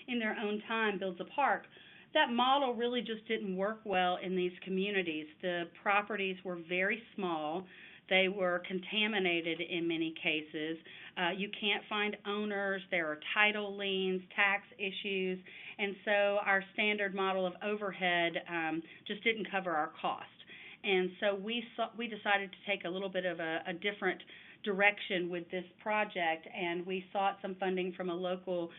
in their own time, builds a park. That model really just didn't work well in these communities. The properties were very small. They were contaminated in many cases. You can't find owners. There are title liens, tax issues, and so our standard model of overhead just didn't cover our cost. And so we decided to take a little bit of a different direction with this project, and we sought some funding from a local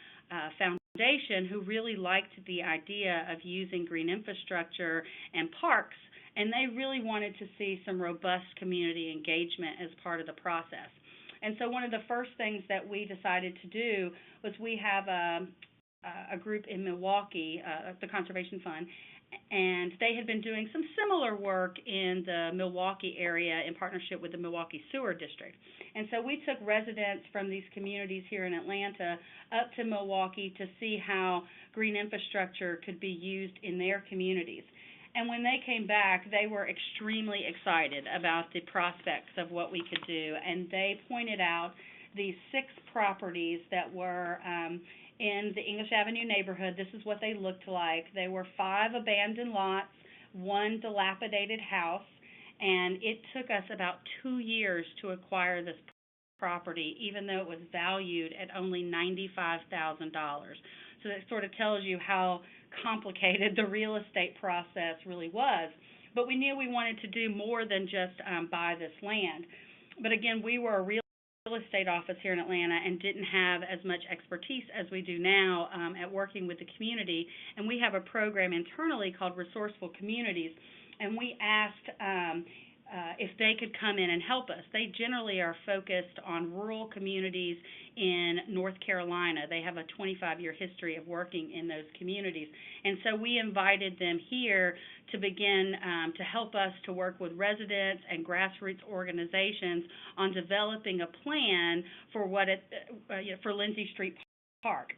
foundation who really liked the idea of using green infrastructure and parks, and they really wanted to see some robust community engagement as part of the process. And so one of the first things that we decided to do was we have a a group in Milwaukee, the Conservation Fund, and they had been doing some similar work in the Milwaukee area in partnership with the Milwaukee Sewer District. And so we took residents from these communities here in Atlanta up to Milwaukee to see how green infrastructure could be used in their communities. And when they came back, they were extremely excited about the prospects of what we could do, and they pointed out these 6 properties that were in the English Avenue neighborhood. This is what they looked like. They were 5 abandoned lots, 1 dilapidated house, and it took us about 2 years to acquire this property, even though it was valued at only $95,000. So that sort of tells you how complicated the real estate process really was. But we knew we wanted to do more than just buy this land. But again, we were a real estate office here in Atlanta and didn't have as much expertise as we do now at working with the community. And we have a program internally called Resourceful Communities, and we asked if they could come in and help us. They generally are focused on rural communities in North Carolina. They have a 25-year history of working in those communities. And so we invited them here to begin to help us to work with residents and grassroots organizations on developing a plan for for Lindsay Street Park.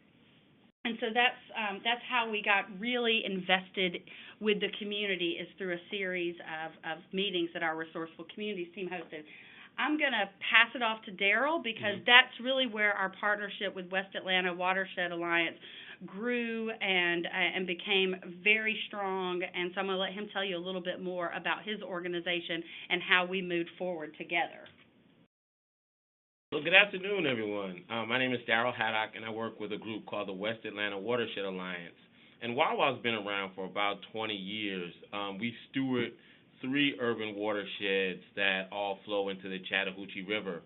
And so that's how we got really invested with the community, is through a series of meetings that our Resourceful Communities team hosted. I'm going to pass it off to Daryl, because that's really where our partnership with West Atlanta Watershed Alliance grew and became very strong. And so I'm going to let him tell you a little bit more about his organization and how we moved forward together. Well, good afternoon, everyone. My name is Daryl Haddock, and I work with a group called the West Atlanta Watershed Alliance. And Wawa's been around for about 20 years. We steward 3 urban watersheds that all flow into the Chattahoochee River.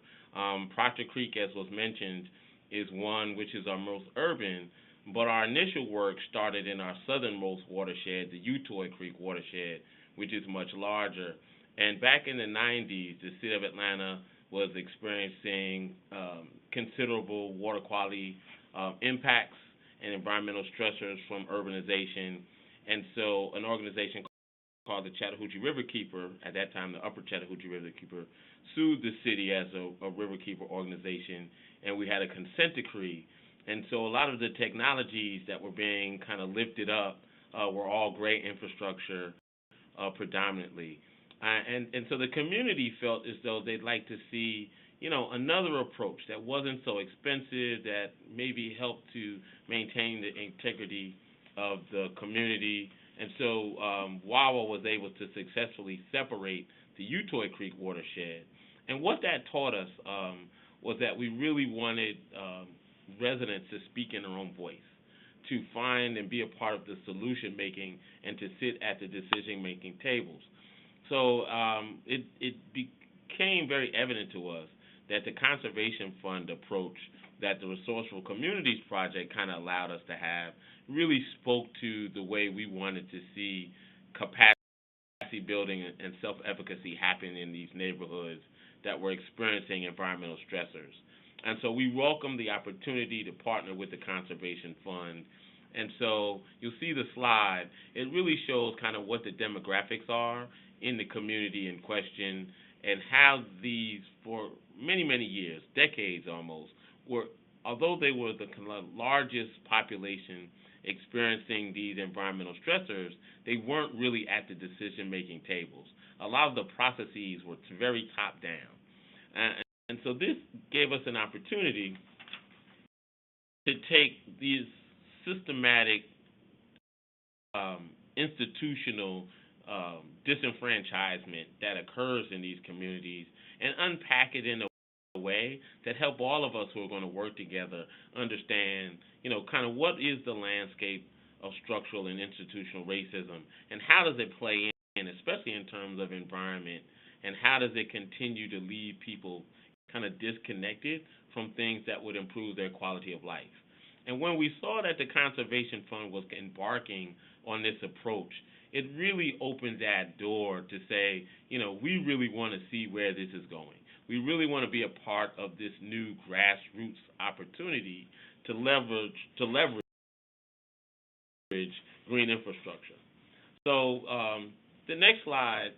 Proctor Creek, as was mentioned, is one which is our most urban, but our initial work started in our southernmost watershed, the Utoy Creek watershed, which is much larger. And back in the 90s, the city of Atlanta was experiencing considerable water quality impacts and environmental stressors from urbanization. And so an organization called the Chattahoochee Riverkeeper, at that time the Upper Chattahoochee Riverkeeper, sued the city as a Riverkeeper organization, and we had a consent decree. And so a lot of the technologies that were being kind of lifted up were all great infrastructure predominantly. And so the community felt as though they'd like to see, another approach that wasn't so expensive, that maybe helped to maintain the integrity of the community. And so Wawa was able to successfully separate the Utoy Creek watershed. And what that taught us was that we really wanted residents to speak in their own voice, to find and be a part of the solution making, and to sit at the decision making tables. So it became very evident to us that the Conservation Fund approach that the Resourceful Communities Project kind of allowed us to have really spoke to the way we wanted to see capacity building and self-efficacy happen in these neighborhoods that were experiencing environmental stressors. And so we welcome the opportunity to partner with the Conservation Fund. And so you'll see the slide. It really shows kind of what the demographics are in the community in question, and how these, for many, many years, decades almost, although they were the largest population experiencing these environmental stressors, they weren't really at the decision-making tables. A lot of the processes were very top-down. And so this gave us an opportunity to take these systematic institutional disenfranchisement that occurs in these communities and unpack it in a way that help all of us who are going to work together understand, kind of what is the landscape of structural and institutional racism, and how does it play in, especially in terms of environment, and how does it continue to leave people kind of disconnected from things that would improve their quality of life. And when we saw that the Conservation Fund was embarking on this approach, it really opened that door to say, we really want to see where this is going. We really want to be a part of this new grassroots opportunity to leverage green infrastructure. So the next slide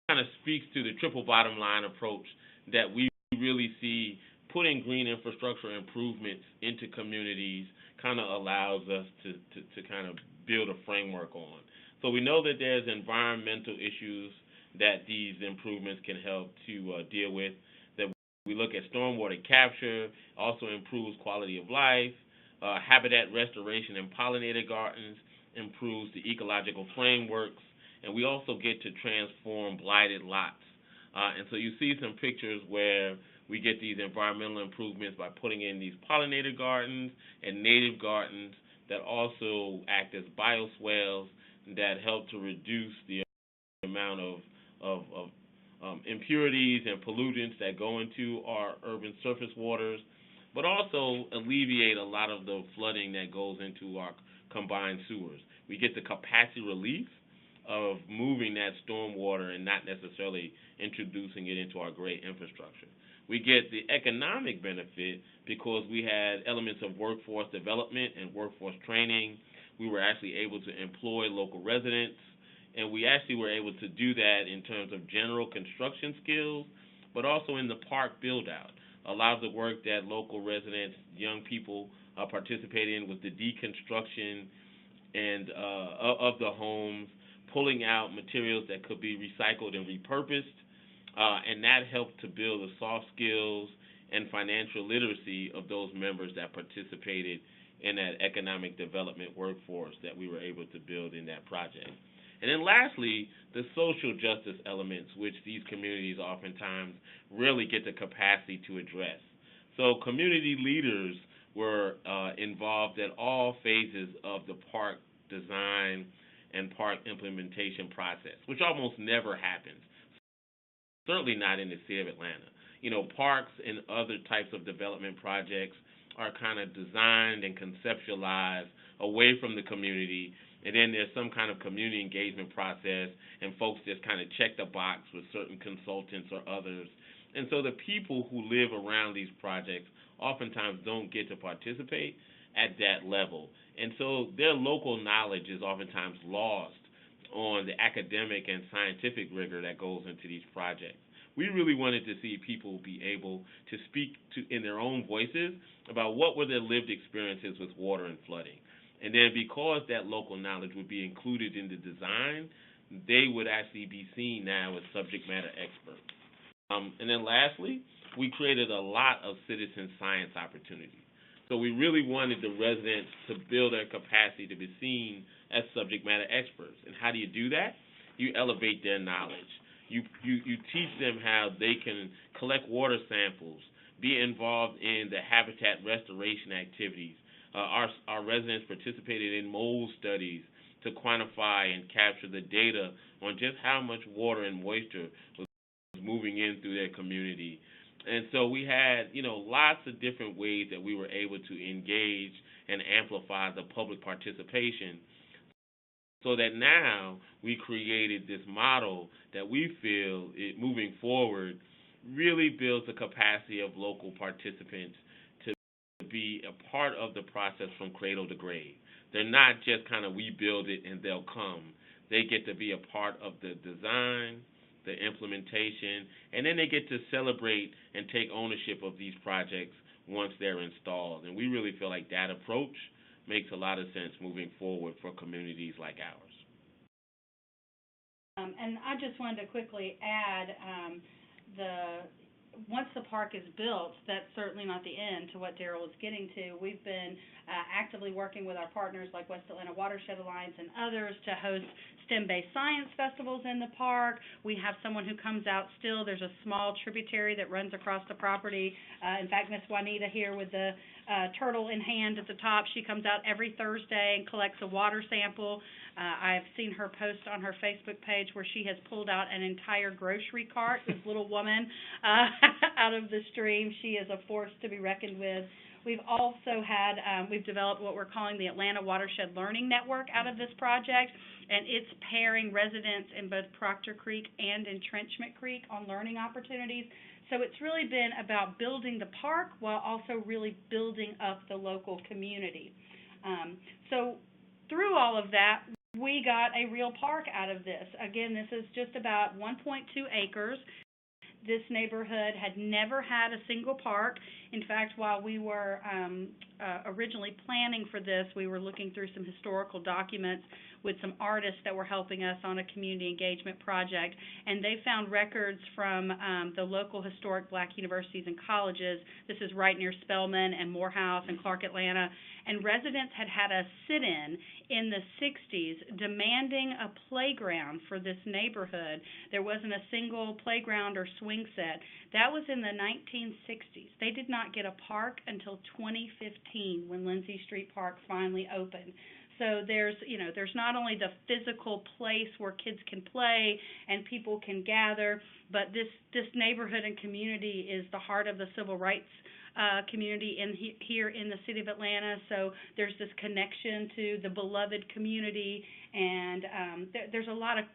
kind of speaks to the triple bottom line approach that we really see. Putting green infrastructure improvements into communities kind of allows us to kind of build a framework on. So we know that there's environmental issues that these improvements can help to deal with. That we look at stormwater capture, also improves quality of life, habitat restoration and pollinator gardens, improves the ecological frameworks, and we also get to transform blighted lots. And so you see some pictures where we get these environmental improvements by putting in these pollinator gardens and native gardens that also act as bioswales that help to reduce the amount of impurities and pollutants that go into our urban surface waters, but also alleviate a lot of the flooding that goes into our combined sewers. We get the capacity relief of moving that storm water and not necessarily introducing it into our great infrastructure. We get the economic benefit because we had elements of workforce development and workforce training. We were actually able to employ local residents, and we actually were able to do that in terms of general construction skills, but also in the park build-out. A lot of the work that local residents, young people participate in with the deconstruction and of the homes, pulling out materials that could be recycled and repurposed, and that helped to build the soft skills and financial literacy of those members that participated in that economic development workforce that we were able to build in that project. And then lastly, the social justice elements, which these communities oftentimes rarely get the capacity to address. So community leaders were involved at all phases of the park design and park implementation process, which almost never happens. Certainly not in the city of Atlanta. You know, parks and other types of development projects are kind of designed and conceptualized away from the community, and then there's some kind of community engagement process, and folks just kind of check the box with certain consultants or others. And so the people who live around these projects oftentimes don't get to participate at that level. And so their local knowledge is oftentimes lost on the academic and scientific rigor that goes into these projects. We really wanted to see people be able to speak in their own voices about what were their lived experiences with water and flooding. And then because that local knowledge would be included in the design, they would actually be seen now as subject matter experts. And then lastly, we created a lot of citizen science opportunities. So we really wanted the residents to build their capacity to be seen as subject matter experts. And how do you do that? You elevate their knowledge. You teach them how they can collect water samples, be involved in the habitat restoration activities. Our residents participated in mold studies to quantify and capture the data on just how much water and moisture was moving in through their community. And so we had, lots of different ways that we were able to engage and amplify the public participation, so that now we created this model that we feel, moving forward, really builds the capacity of local participants to be a part of the process from cradle to grave. They're not just kind of we build it and they'll come. They get to be a part of the design, the implementation, and then they get to celebrate and take ownership of these projects once they're installed. And we really feel like that approach makes a lot of sense moving forward for communities like ours. And I just wanted to quickly add, once the park is built, that's certainly not the end to what Daryl was getting to. We've been actively working with our partners like West Atlanta Watershed Alliance and others to host STEM-based science festivals in the park. We have someone who comes out still. There's a small tributary that runs across the property. In fact, Miss Juanita here with the turtle in hand at the top, she comes out every Thursday and collects a water sample. I've seen her post on her Facebook page where she has pulled out an entire grocery cart, this little woman, out of the stream. She is a force to be reckoned with. We've also had, we've developed what we're calling the Atlanta Watershed Learning Network out of this project, and it's pairing residents in both Proctor Creek and Entrenchment Creek on learning opportunities. So it's really been about building the park while also really building up the local community. So all of that, we got a real park out of this. Again, this is just about 1.2 acres. This neighborhood had never had a single park. In fact, while we were originally planning for this, we were looking through some historical documents with some artists that were helping us on a community engagement project, and they found records from the local historic black universities and colleges. This is right near Spelman and Morehouse and Clark, Atlanta, and residents had a sit-in in the 60s demanding a playground for this neighborhood. There wasn't a single playground or swing set. That was in the 1960s. They did not get a park until 2015 when Lindsay Street Park finally opened. So there's not only the physical place where kids can play and people can gather, but this neighborhood and community is the heart of the civil rights community here in the city of Atlanta. So there's this connection to the beloved community, and there's a lot of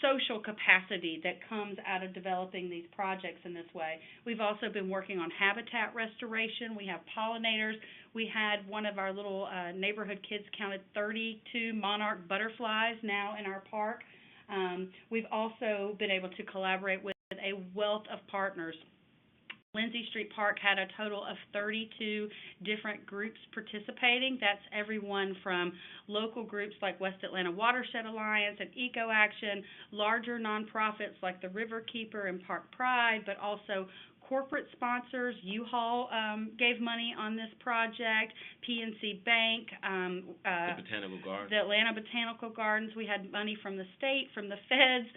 social capacity that comes out of developing these projects in this way. We've also been working on habitat restoration. We have pollinators. We had one of our little neighborhood kids counted 32 monarch butterflies now in our park. We've also been able to collaborate with a wealth of partners. Lindsay Street Park had a total of 32 different groups participating. That's everyone from local groups like West Atlanta Watershed Alliance and Eco Action, larger nonprofits like the Riverkeeper and Park Pride, but also corporate sponsors. U-Haul gave money on this project, PNC Bank, the Botanical Gardens. The Atlanta Botanical Gardens. We had money from the state, from the feds,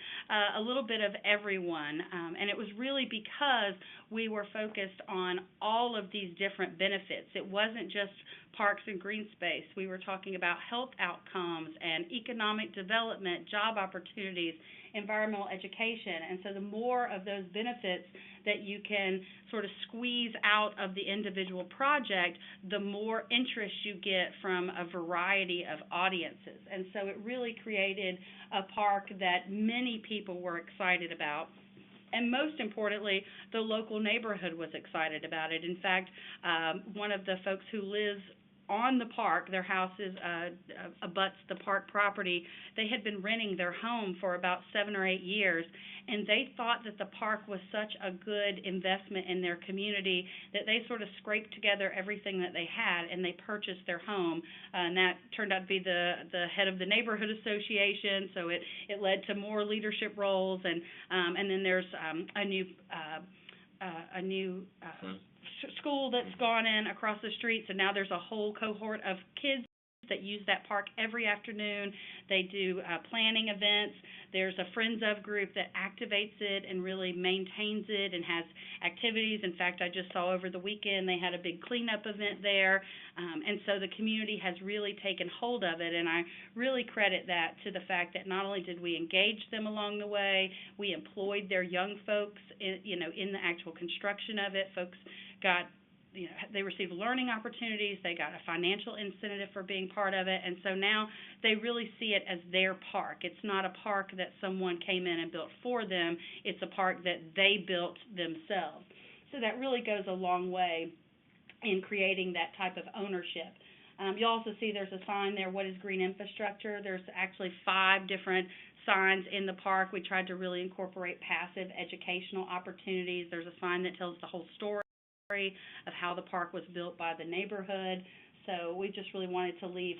a little bit of everyone. And it was really because we were focused on all of these different benefits. It wasn't just parks and green space. We were talking about health outcomes and economic development, job opportunities, environmental education. And so the more of those benefits that you can sort of squeeze out of the individual project, the more interest you get from a variety of audiences. And so it really created a park that many people were excited about. And most importantly, the local neighborhood was excited about it. In fact, one of the folks who lives on the park, their house is abuts the park property. They had been renting their home for about 7 or 8 years, and they thought that the park was such a good investment in their community that they sort of scraped together everything that they had, and they purchased their home. And that turned out to be the head of the neighborhood association, so it led to more leadership roles, and then there's a new school that's gone in across the street, so now there's a whole cohort of kids that use that park every afternoon. They do planning events. There's a Friends of group that activates it and really maintains it and has activities. In fact, I just saw over the weekend they had a big cleanup event there. And so the community has really taken hold of it, and I really credit that to the fact that not only did we engage them along the way, we employed their young folks in the actual construction of it. Folks got they received learning opportunities, they got a financial incentive for being part of it, and so now they really see it as their park. It's not a park that someone came in and built for them, it's a park that they built themselves. So that really goes a long way in creating that type of ownership. You'll also see there's a sign there, what is green infrastructure? There's actually 5 different signs in the park. We tried to really incorporate passive educational opportunities. There's a sign that tells the whole story of how the park was built by the neighborhood. So we just really wanted to leave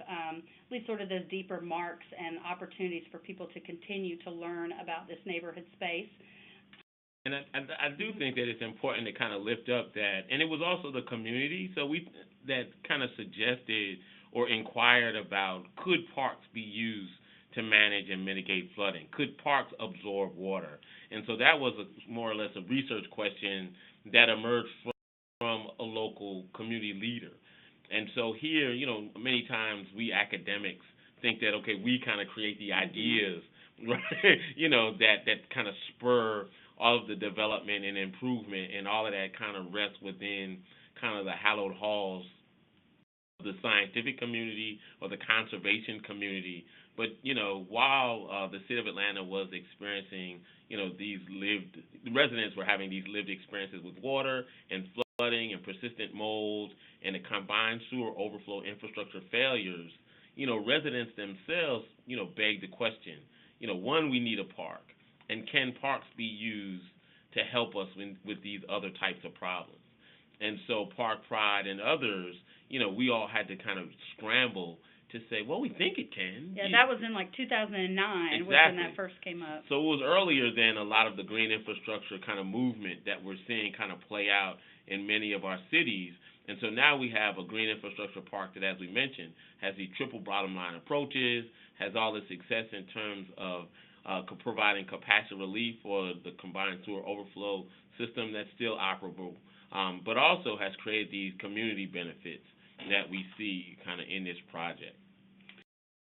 sort of those deeper marks and opportunities for people to continue to learn about this neighborhood space. And I do think that it's important to kind of lift up that, and it was also the community, so that kind of suggested or inquired about, could parks be used to manage and mitigate flooding? Could parks absorb water? And so that was more or less a research question that emerged from a local community leader. And so here, many times we academics think that, okay, we kind of create the ideas, right, that kind of spur all of the development and improvement, and all of that kind of rests within kind of the hallowed halls of the scientific community or the conservation community. But, while the city of Atlanta was experiencing, the residents were having these lived experiences with water and flooding and persistent mold and the combined sewer overflow infrastructure failures, residents themselves, beg the question, one, we need a park, and can parks be used to help us with these other types of problems? And so Park Pride and others, we all had to kind of scramble to say, well, we think it can. Yeah, that was in like 2009 exactly. when that first came up. So it was earlier than a lot of the green infrastructure kind of movement that we're seeing kind of play out in many of our cities. And so now we have a green infrastructure park that, as we mentioned, has these triple bottom line approaches, has all the success in terms of providing capacity relief for the combined sewer overflow system that's still operable, but also has created these community benefits that we see kind of in this project.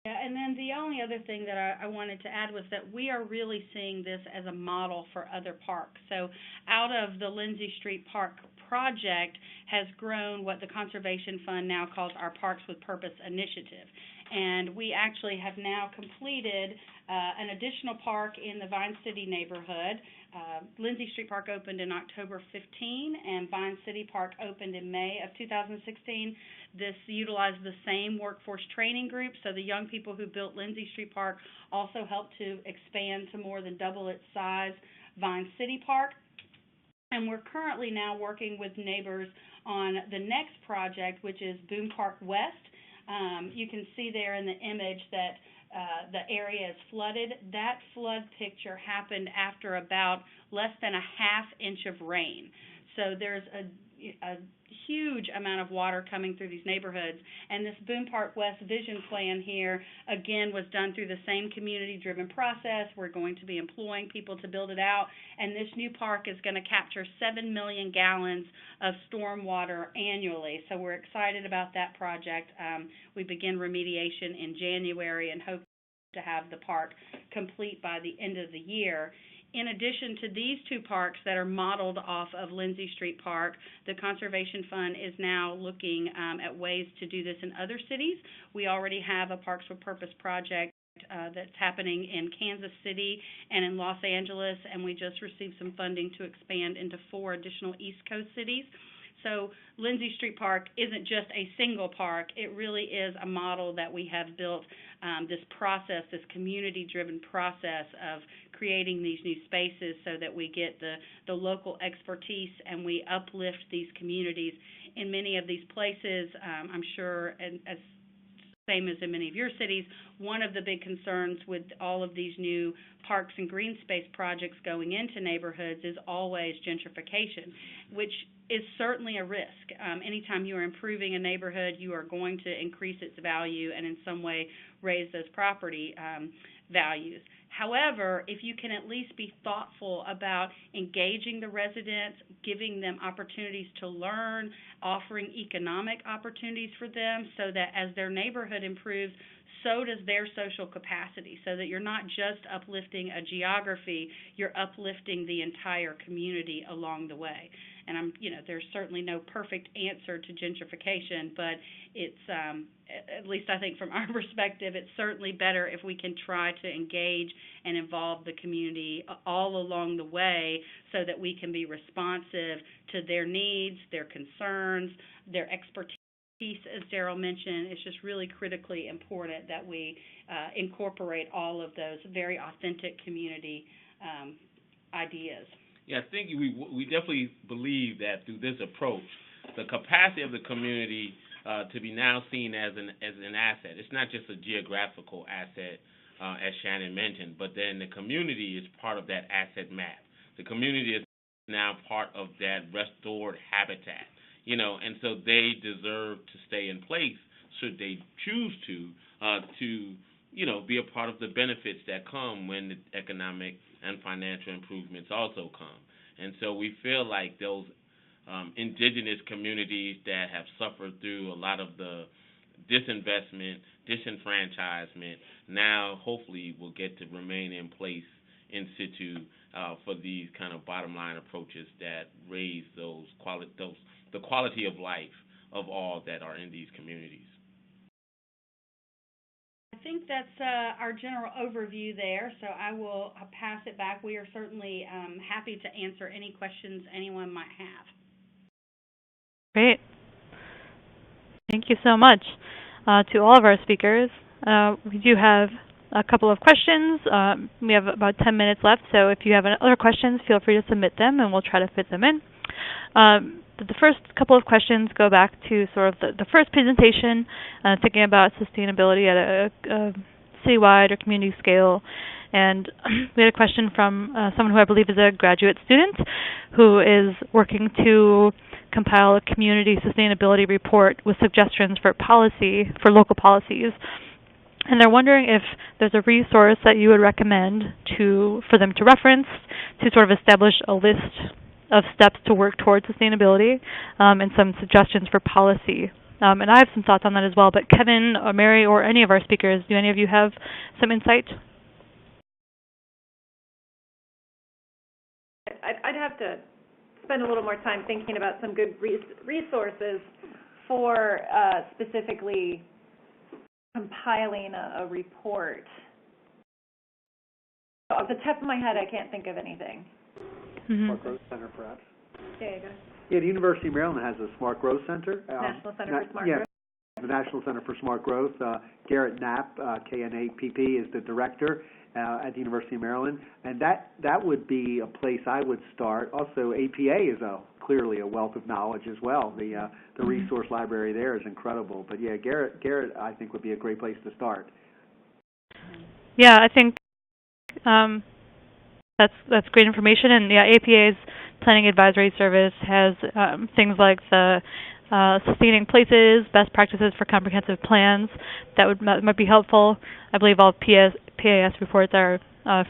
Yeah, and then the only other thing that I wanted to add was that we are really seeing this as a model for other parks. So out of the Lindsay Street Park project has grown what the Conservation Fund now calls our Parks with Purpose initiative. And we actually have now completed an additional park in the Vine City neighborhood. Lindsay Street Park opened in October 15, and Vine City Park opened in May of 2016. This utilized the same workforce training group, so the young people who built Lindsay Street Park also helped to expand to more than double its size Vine City Park. And we're currently now working with neighbors on the next project, which is Boone Park West. You can see there in the image that the area is flooded. That flood picture happened after about less than a half inch of rain. So there's a huge amount of water coming through these neighborhoods. And this Boone Park West vision plan here, again, was done through the same community-driven process. We're going to be employing people to build it out. And this new park is going to capture 7 million gallons of storm water annually. So we're excited about that project. We begin remediation in January and hope to have the park complete by the end of the year. In addition to these two parks that are modeled off of Lindsay Street Park, the Conservation Fund is now looking at ways to do this in other cities. We already have a Parks with Purpose project that's happening in Kansas City and in Los Angeles, and we just received some funding to expand into 4 additional East Coast cities. So Lindsay Street Park isn't just a single park. It really is a model that we have built, this process, this community-driven process of creating these new spaces so that we get the local expertise and we uplift these communities. In many of these places, I'm sure, and as same as in many of your cities, one of the big concerns with all of these new parks and green space projects going into neighborhoods is always gentrification, which is certainly a risk. Anytime you are improving a neighborhood, you are going to increase its value and in some way raise those property values. However, if you can at least be thoughtful about engaging the residents, giving them opportunities to learn, offering economic opportunities for them so that as their neighborhood improves, so does their social capacity, so that you're not just uplifting a geography, you're uplifting the entire community along the way. And there's certainly no perfect answer to gentrification, but it's, at least I think from our perspective, it's certainly better if we can try to engage and involve the community all along the way so that we can be responsive to their needs, their concerns, their expertise. As Daryl mentioned, it's just really critically important that we incorporate all of those very authentic community ideas. Yeah, I think we definitely believe that through this approach, the capacity of the community to be now seen as an asset. It's not just a geographical asset, as Shannon mentioned, but then the community is part of that asset map. The community is now part of that restored habitat. And so they deserve to stay in place should they choose to be a part of the benefits that come when the economic and financial improvements also come. And so we feel like those indigenous communities that have suffered through a lot of the disinvestment, disenfranchisement, now hopefully will get to remain in place in situ for these kind of bottom line approaches that raise the quality of life of all that are in these communities. I think that's our general overview there, so I'll pass it back. We are certainly happy to answer any questions anyone might have. Great. Thank you so much to all of our speakers. We do have a couple of questions. We have about 10 minutes left, so if you have other questions, feel free to submit them, and we'll try to fit them in. The first couple of questions go back to sort of the first presentation, thinking about sustainability at a citywide or community scale. And we had a question from someone who I believe is a graduate student who is working to compile a community sustainability report with suggestions for local policies. And they're wondering if there's a resource that you would recommend for them to reference to sort of establish a list of steps to work towards sustainability, and some suggestions for policy. And I have some thoughts on that as well, but Kevin or Mary or any of our speakers, do any of you have some insight? I'd have to spend a little more time thinking about some good resources for specifically compiling a report. Off the top of my head, I can't think of anything. Smart Growth Center, perhaps. There you go. Yeah, the University of Maryland has a Smart Growth Center. National Center for Smart Growth. The National Center for Smart Growth. Garrett Knapp, K-N-A-P-P, is the director at the University of Maryland, and that would be a place I would start. Also, APA is clearly a wealth of knowledge as well. The resource library there is incredible. But yeah, Garrett, I think would be a great place to start. Yeah, I think that's great information. And yeah, APA's Planning Advisory Service has things like the sustaining places, best practices for comprehensive plans. That might be helpful. I believe all PAS reports are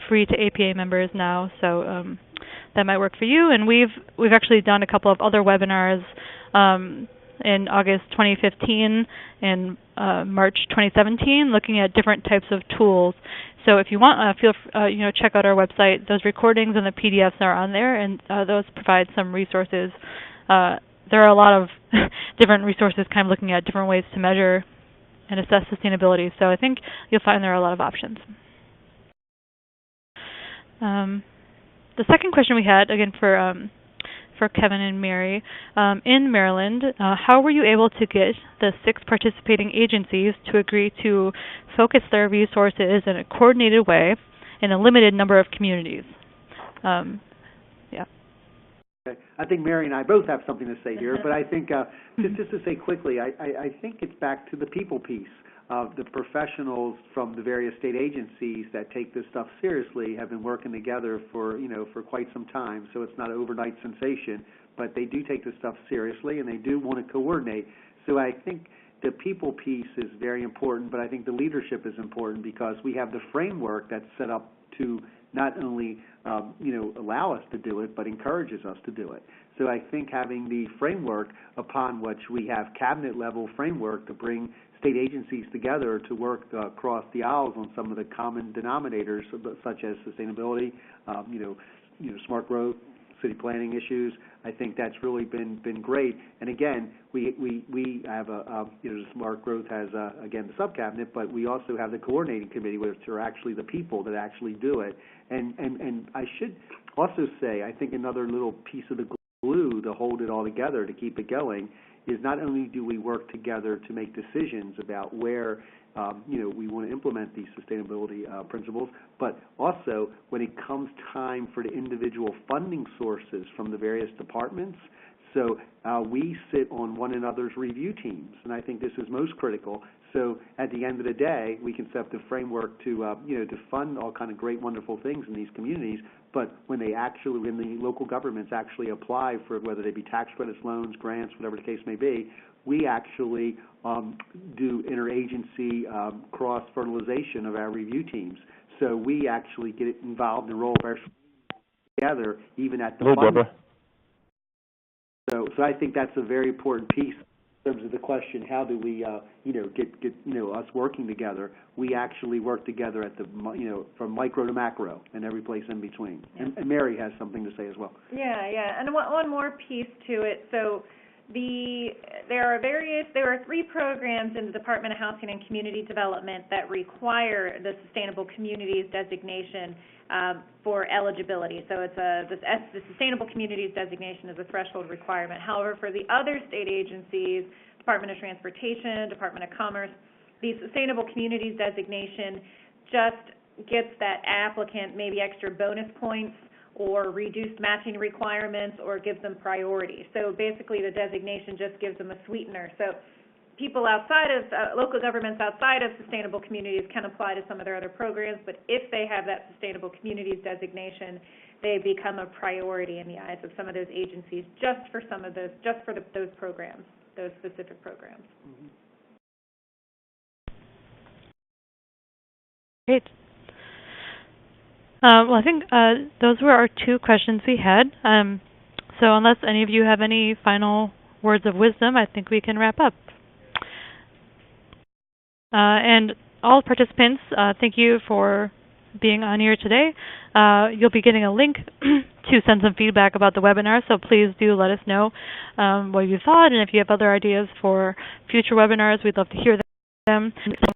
free to APA members now, so that might work for you. And we've actually done a couple of other webinars in August 2015 and March 2017, looking at different types of tools. So if you want, check out our website. Those recordings and the PDFs are on there, and those provide some resources. There are a lot of different resources kind of looking at different ways to measure and assess sustainability. So I think you'll find there are a lot of options. The second question we had, again, for Kevin and Mary, in Maryland, how were you able to get the 6 participating agencies to agree to focus their resources in a coordinated way in a limited number of communities? Okay. I think Mary and I both have something to say here, but I think just to say quickly, I think it's back to the people piece. The professionals from the various state agencies that take this stuff seriously have been working together for quite some time, so it's not an overnight sensation, but they do take this stuff seriously and they do want to coordinate. So I think the people piece is very important, but I think the leadership is important because we have the framework that's set up to not only allow us to do it, but encourages us to do it. So I think having the framework upon which we have cabinet-level framework to bring state agencies together to work across the aisles on some of the common denominators, such as sustainability, smart growth, city planning issues. I think that's really been great. And again, we have Smart Growth has again the sub-cabinet, but we also have the coordinating committee, which are actually the people that actually do it. And I should also say, I think another little piece of the glue to hold it all together, to keep it going, is not only do we work together to make decisions about where we want to implement these sustainability principles, but also when it comes time for the individual funding sources from the various departments. So we sit on one another's review teams, and I think this is most critical. So at the end of the day, we can set the framework to fund all kind of great, wonderful things in these communities. But when the local governments actually apply for whether they be tax credits, loans, grants, whatever the case may be, we actually do interagency cross-fertilization of our review teams. So we actually get involved and roll our together even at the fund. So I think that's a very important piece in terms of the question: how do we, get us working together? We actually work together at the, from micro to macro and every place in between. Yeah. And Mary has something to say as well. Yeah, and one more piece to it. So there are 3 programs in the Department of Housing and Community Development that require the Sustainable Communities designation for eligibility. So it's the Sustainable Communities designation is a threshold requirement. However, for the other state agencies, Department of Transportation, Department of Commerce, the Sustainable Communities designation just gets that applicant maybe extra bonus points or reduced matching requirements or gives them priority. So basically the designation just gives them a sweetener. So people outside of, local governments outside of Sustainable Communities can apply to some of their other programs, but if they have that Sustainable Communities designation, they become a priority in the eyes of some of those agencies just for some of those, those programs, those specific programs. Great. Well, I think those were our two questions we had. So unless any of you have any final words of wisdom, I think we can wrap up. And all participants, thank you for being on here today. You'll be getting a link to send some feedback about the webinar, so please do let us know what you thought, and if you have other ideas for future webinars, we'd love to hear them.